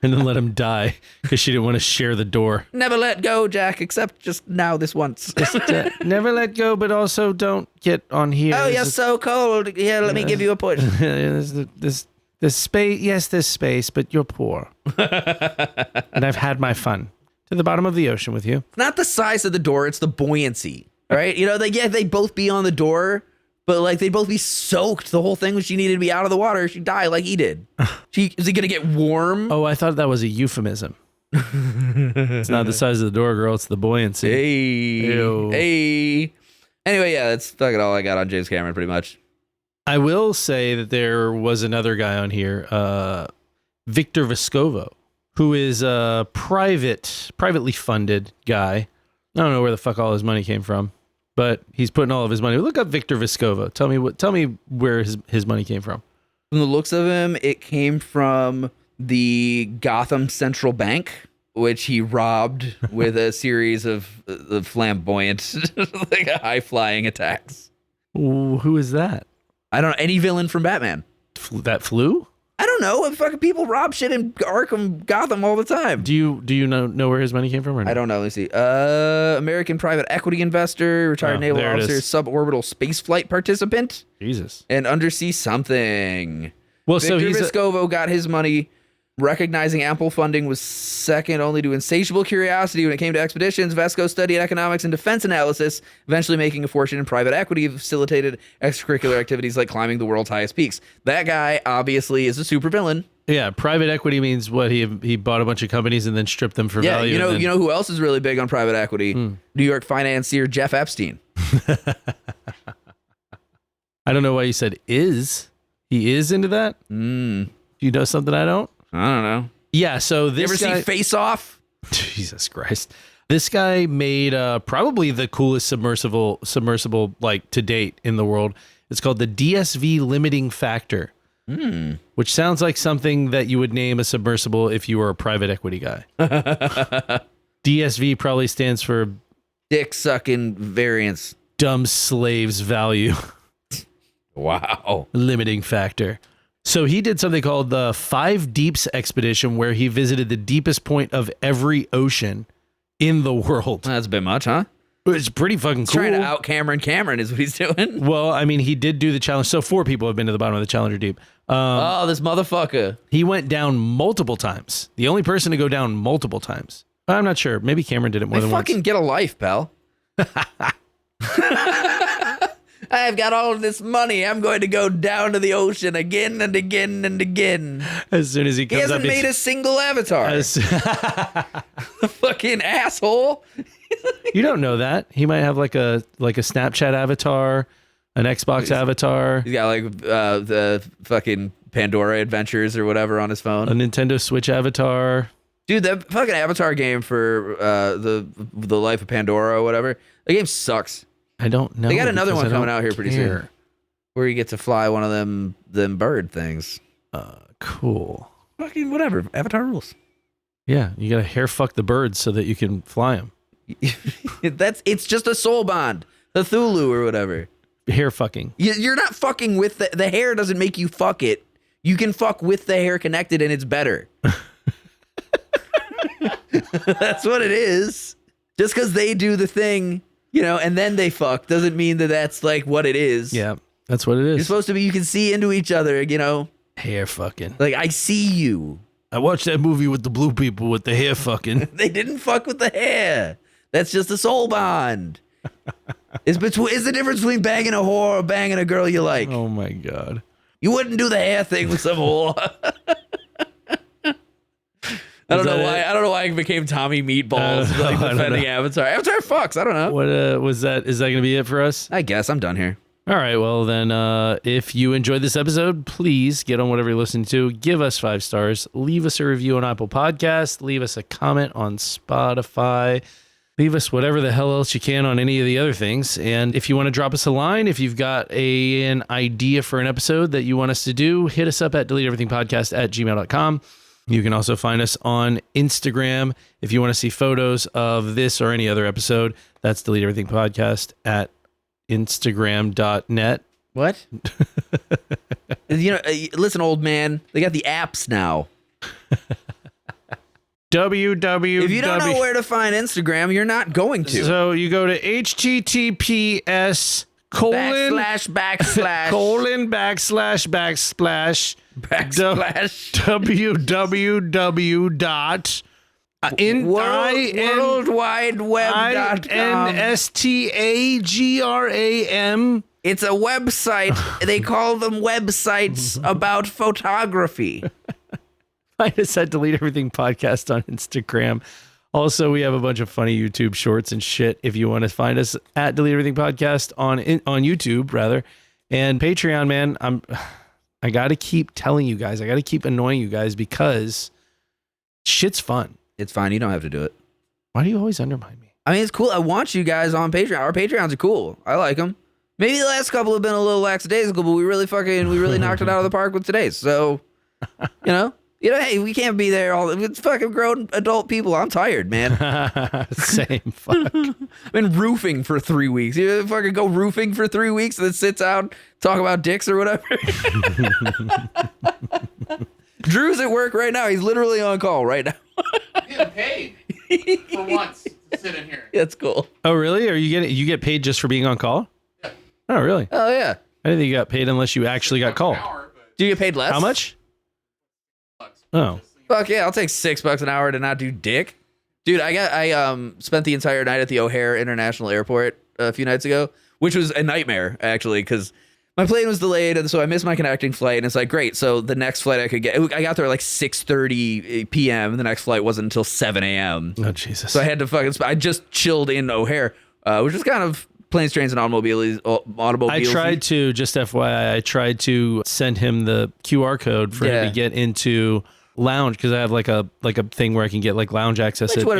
And then let him die because she didn't want to share the door. Never let go, Jack, except just now this once. Just, never let go, but also don't get on here. Oh, you're so cold. Here, let me give you a push. There's space. Yes, there's space, but you're poor. And I've had my fun. To the bottom of the ocean with you. Not the size of the door, it's the buoyancy, right? You know, they both be on the door, but like they'd both be soaked. The whole thing was she needed to be out of the water. She'd die like he did. Is he going to get warm? Oh, I thought that was a euphemism. It's not the size of the door, girl. It's the buoyancy. Hey. Anyway, yeah, that's fucking all I got on James Cameron, pretty much. I will say that there was another guy on here, Victor Vescovo, who is a privately funded guy. I don't know where the fuck all his money came from. but he's putting all of his money. Look up Victor Vescovo. Tell me where his money came from. From the looks of him, it came from the Gotham Central Bank, which he robbed with a series of flamboyant, like high-flying attacks. Ooh, who is that? I don't know. Any villain from Batman. That flew? I don't know. Fucking people rob shit in Arkham, Gotham all the time. Do you know where his money came from? Or no? I don't know. Let's see. American private equity investor, retired naval there it officer, is. suborbital spaceflight participant, Jesus. and undersea something. Well, so Victor he's Vescovo got his money, recognizing ample funding was second only to insatiable curiosity when it came to expeditions. Vesco studied economics and defense analysis, eventually making a fortune in private equity, facilitated extracurricular activities like climbing the world's highest peaks. That guy obviously is a supervillain. yeah. Private equity means what he bought a bunch of companies and then stripped them for Yeah, value. you know who else is really big on private equity? New York financier Jeff Epstein. I don't know why you said is. He is into that. Do you know something I don't? I don't know. Yeah. So You this ever guy. see Face Off? Jesus Christ. This guy made probably the coolest submersible like to date in the world. It's called the DSV limiting factor, which sounds like something that you would name a submersible if you were a private equity guy. DSV probably stands for Dick sucking variance. dumb slaves value Wow. limiting factor. So he did something called the 5 Deeps expedition, where he visited the deepest point of every ocean in the world. That's a bit much, huh? It's pretty fucking cool. Trying to out Cameron is what he's doing. Well, I mean, he did do the challenge. So 4 people have been to the bottom of the Challenger Deep. Oh, this motherfucker. He went down multiple times. The only person to go down multiple times. I'm not sure. Maybe Cameron did it more They than fucking once. get a life, pal. I've got all of this money. I'm going to go down to the ocean again and again and again. As soon as he He comes hasn't up, made a single avatar. Fucking asshole. you don't know that. He might have like a Snapchat avatar, an Xbox avatar, He's got like the fucking Pandora Adventures or whatever on his phone. a Nintendo Switch avatar. Dude, that fucking Avatar game for the Life of Pandora or whatever, the game sucks. I don't know. They got another because one I coming don't out here pretty care. soon, where you get to fly one of them bird things. Cool. Fucking whatever. Avatar rules. Yeah, you gotta hair fuck the birds so that you can fly them. It's just a soul bond, Cthulhu or whatever. Hair fucking. You're not fucking with the hair. Doesn't make you fuck it. You can fuck with the hair connected, and it's better. That's what it is. Just because they do the thing, and then they fuck, doesn't mean that that's like what it is. Yeah, that's what it is. You're supposed to be. You can see into each other. Hair fucking. Like I see you. I watched that movie with the blue people with the hair fucking. They didn't fuck with the hair. That's just a soul bond. It's the difference between banging a whore or banging a girl you like. Oh my god. You wouldn't do the hair thing with some whore. I don't know why I became Tommy Meatballs like defending Avatar. Avatar fucks. I don't know. What was that? Is that gonna be it for us? I guess I'm done here. All right. Well, then, if you enjoyed this episode, please get on whatever you're listening to. Give us 5 stars. Leave us a review on Apple Podcasts. Leave us a comment on Spotify. Leave us whatever the hell else you can on any of the other things. And if you want to drop us a line, if you've got an idea for an episode that you want us to do, hit us up at deleteeverythingpodcast@gmail.com. You can also find us on Instagram. If you want to see photos of this or any other episode, that's Delete Everything Podcast at Instagram.net. What? Listen, old man. They got the apps now. www. If you don't know where to find Instagram, you're not going to. So you go to https backslash colon backslash backslash www dot worldwideweb.com. INSTAGRAM. It's a website. They call them websites about photography. Find us at Delete Everything Podcast on Instagram. Also, we have a bunch of funny YouTube shorts and shit. If you want to find us at Delete Everything Podcast on YouTube, rather, and Patreon, man. I got to keep telling you guys. I got to keep annoying you guys because shit's fun. It's fine. You don't have to do it. Why do you always undermine me? I mean, it's cool. I want you guys on Patreon. Our Patreons are cool. I like them. Maybe the last couple have been a little lackadaisical, but we really knocked it out of the park with today's. So, hey, we can't be there all. It's fucking grown adult people. I'm tired, man. Same. Fuck. I've been roofing for 3 weeks. You fucking go roofing for 3 weeks and then sits out, talk about dicks or whatever. Drew's at work right now. He's literally on call right now. Getting paid for once to sit in here. That's cool. Oh, really? Are you get paid just for being on call? Yeah. Oh, really? Oh, yeah. I didn't think you got paid unless you actually got called. Do you get paid less? How much? Oh. Fuck yeah, I'll take $6 an hour to not do dick. Dude, I spent the entire night at the O'Hare International Airport a few nights ago, which was a nightmare, actually, because my plane was delayed, and so I missed my connecting flight, and it's like, great, so the next flight I could get, I got there at like 6:30 p.m., and the next flight wasn't until 7 a.m. Oh, Jesus. So I had to I just chilled in O'Hare, which is kind of planes, trains, and automobiles. I tried to, just FYI, I tried to send him the QR code for him to get into lounge, because I have like a thing where I can get like lounge access at airports. It would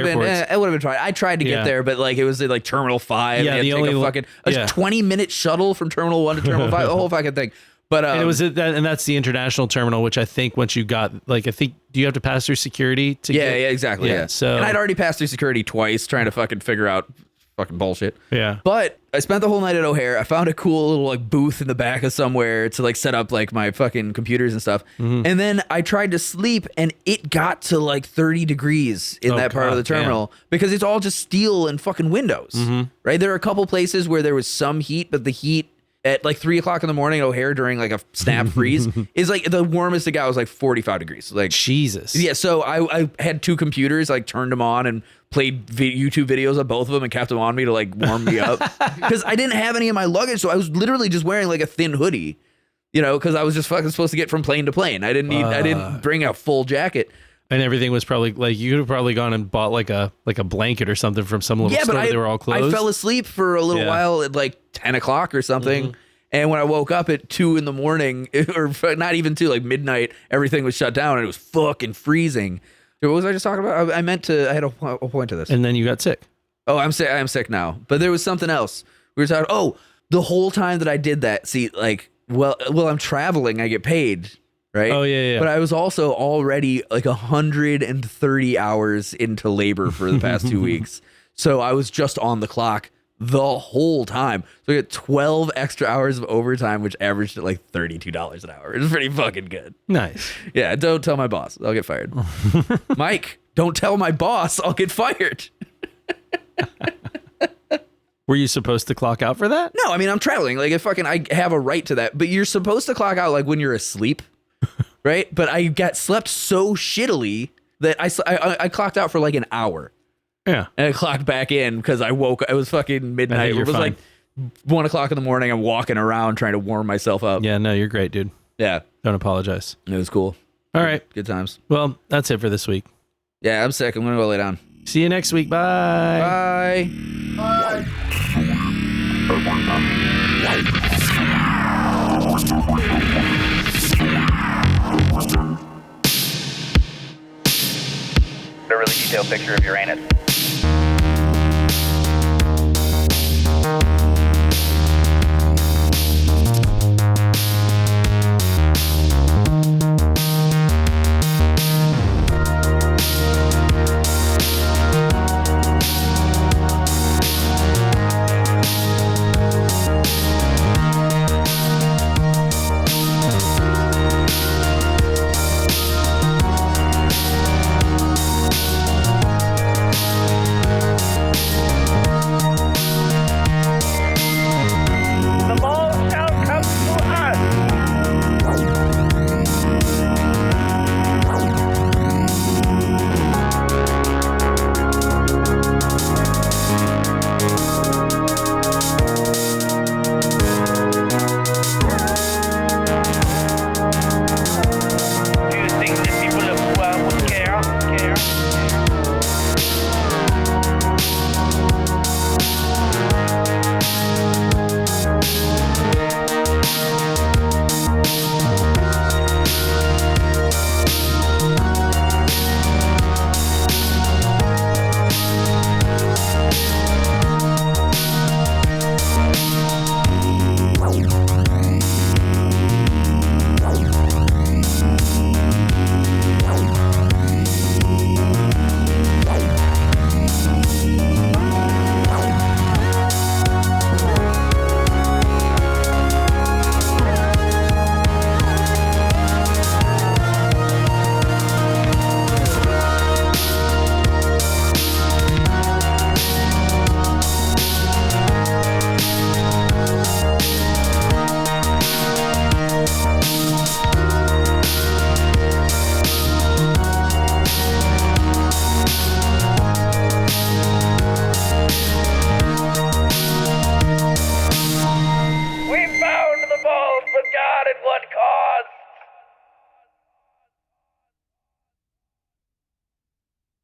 have been fine. I tried to get there, but like it was at like Terminal 5. Yeah, the only fucking 20-minute shuttle from Terminal 1 to Terminal 5, the whole fucking thing. But and it was and that's the international terminal, which I think once you got do you have to pass through security to get? Yeah, exactly. Yeah. So and I'd already passed through security twice trying to fucking figure out fucking bullshit. Yeah. But I spent the whole night at O'Hare. I found a cool little like booth in the back of somewhere to like set up like my fucking computers and stuff. Mm-hmm. And then I tried to sleep and it got to like 30 degrees in that part of the terminal because it's all just steel and fucking windows. Mm-hmm. Right? There are a couple places where there was some heat, but the heat at like 3 o'clock in the morning at O'Hare during like a snap freeze is like the warmest it got was like 45 degrees. Like Jesus. Yeah. So I had 2 computers, like turned them on and played YouTube videos of both of them and kept them on me to like warm me up because I didn't have any of my luggage. So I was literally just wearing like a thin hoodie, because I was just fucking supposed to get from plane to plane. I didn't bring a full jacket. And everything was probably like, you could have probably gone and bought like a blanket or something from some little store. They were all closed. I fell asleep for a little while at like 10 o'clock or something. Mm-hmm. And when I woke up at 2 in the morning, or not even 2, like midnight, everything was shut down and it was fucking freezing. What was I just talking about? I had a point to this. And then you got sick. Oh, I'm sick. I am sick now. But there was something else. We were talking, the whole time that I did that, see, like, well, I'm traveling, I get paid. Right? Oh, yeah. But I was also already like 130 hours into labor for the past 2 weeks. So I was just on the clock the whole time. So I got 12 extra hours of overtime, which averaged at like $32 an hour. It was pretty fucking good. Nice. Yeah, don't tell my boss. I'll get fired. Mike, don't tell my boss. I'll get fired. Were you supposed to clock out for that? No, I mean, I'm traveling. Like, I have a right to that. But you're supposed to clock out like when you're asleep. Right? But I slept so shittily that I clocked out for like an hour. Yeah. And I clocked back in because I woke up. It was fucking midnight. It was like 1 o'clock in the morning. I'm walking around trying to warm myself up. Yeah, no, you're great, dude. Yeah. Don't apologize. It was cool. All right. Good times. Well, that's it for this week. Yeah, I'm sick. I'm going to go lay down. See you next week. Bye. Bye. A really detailed picture of Uranus.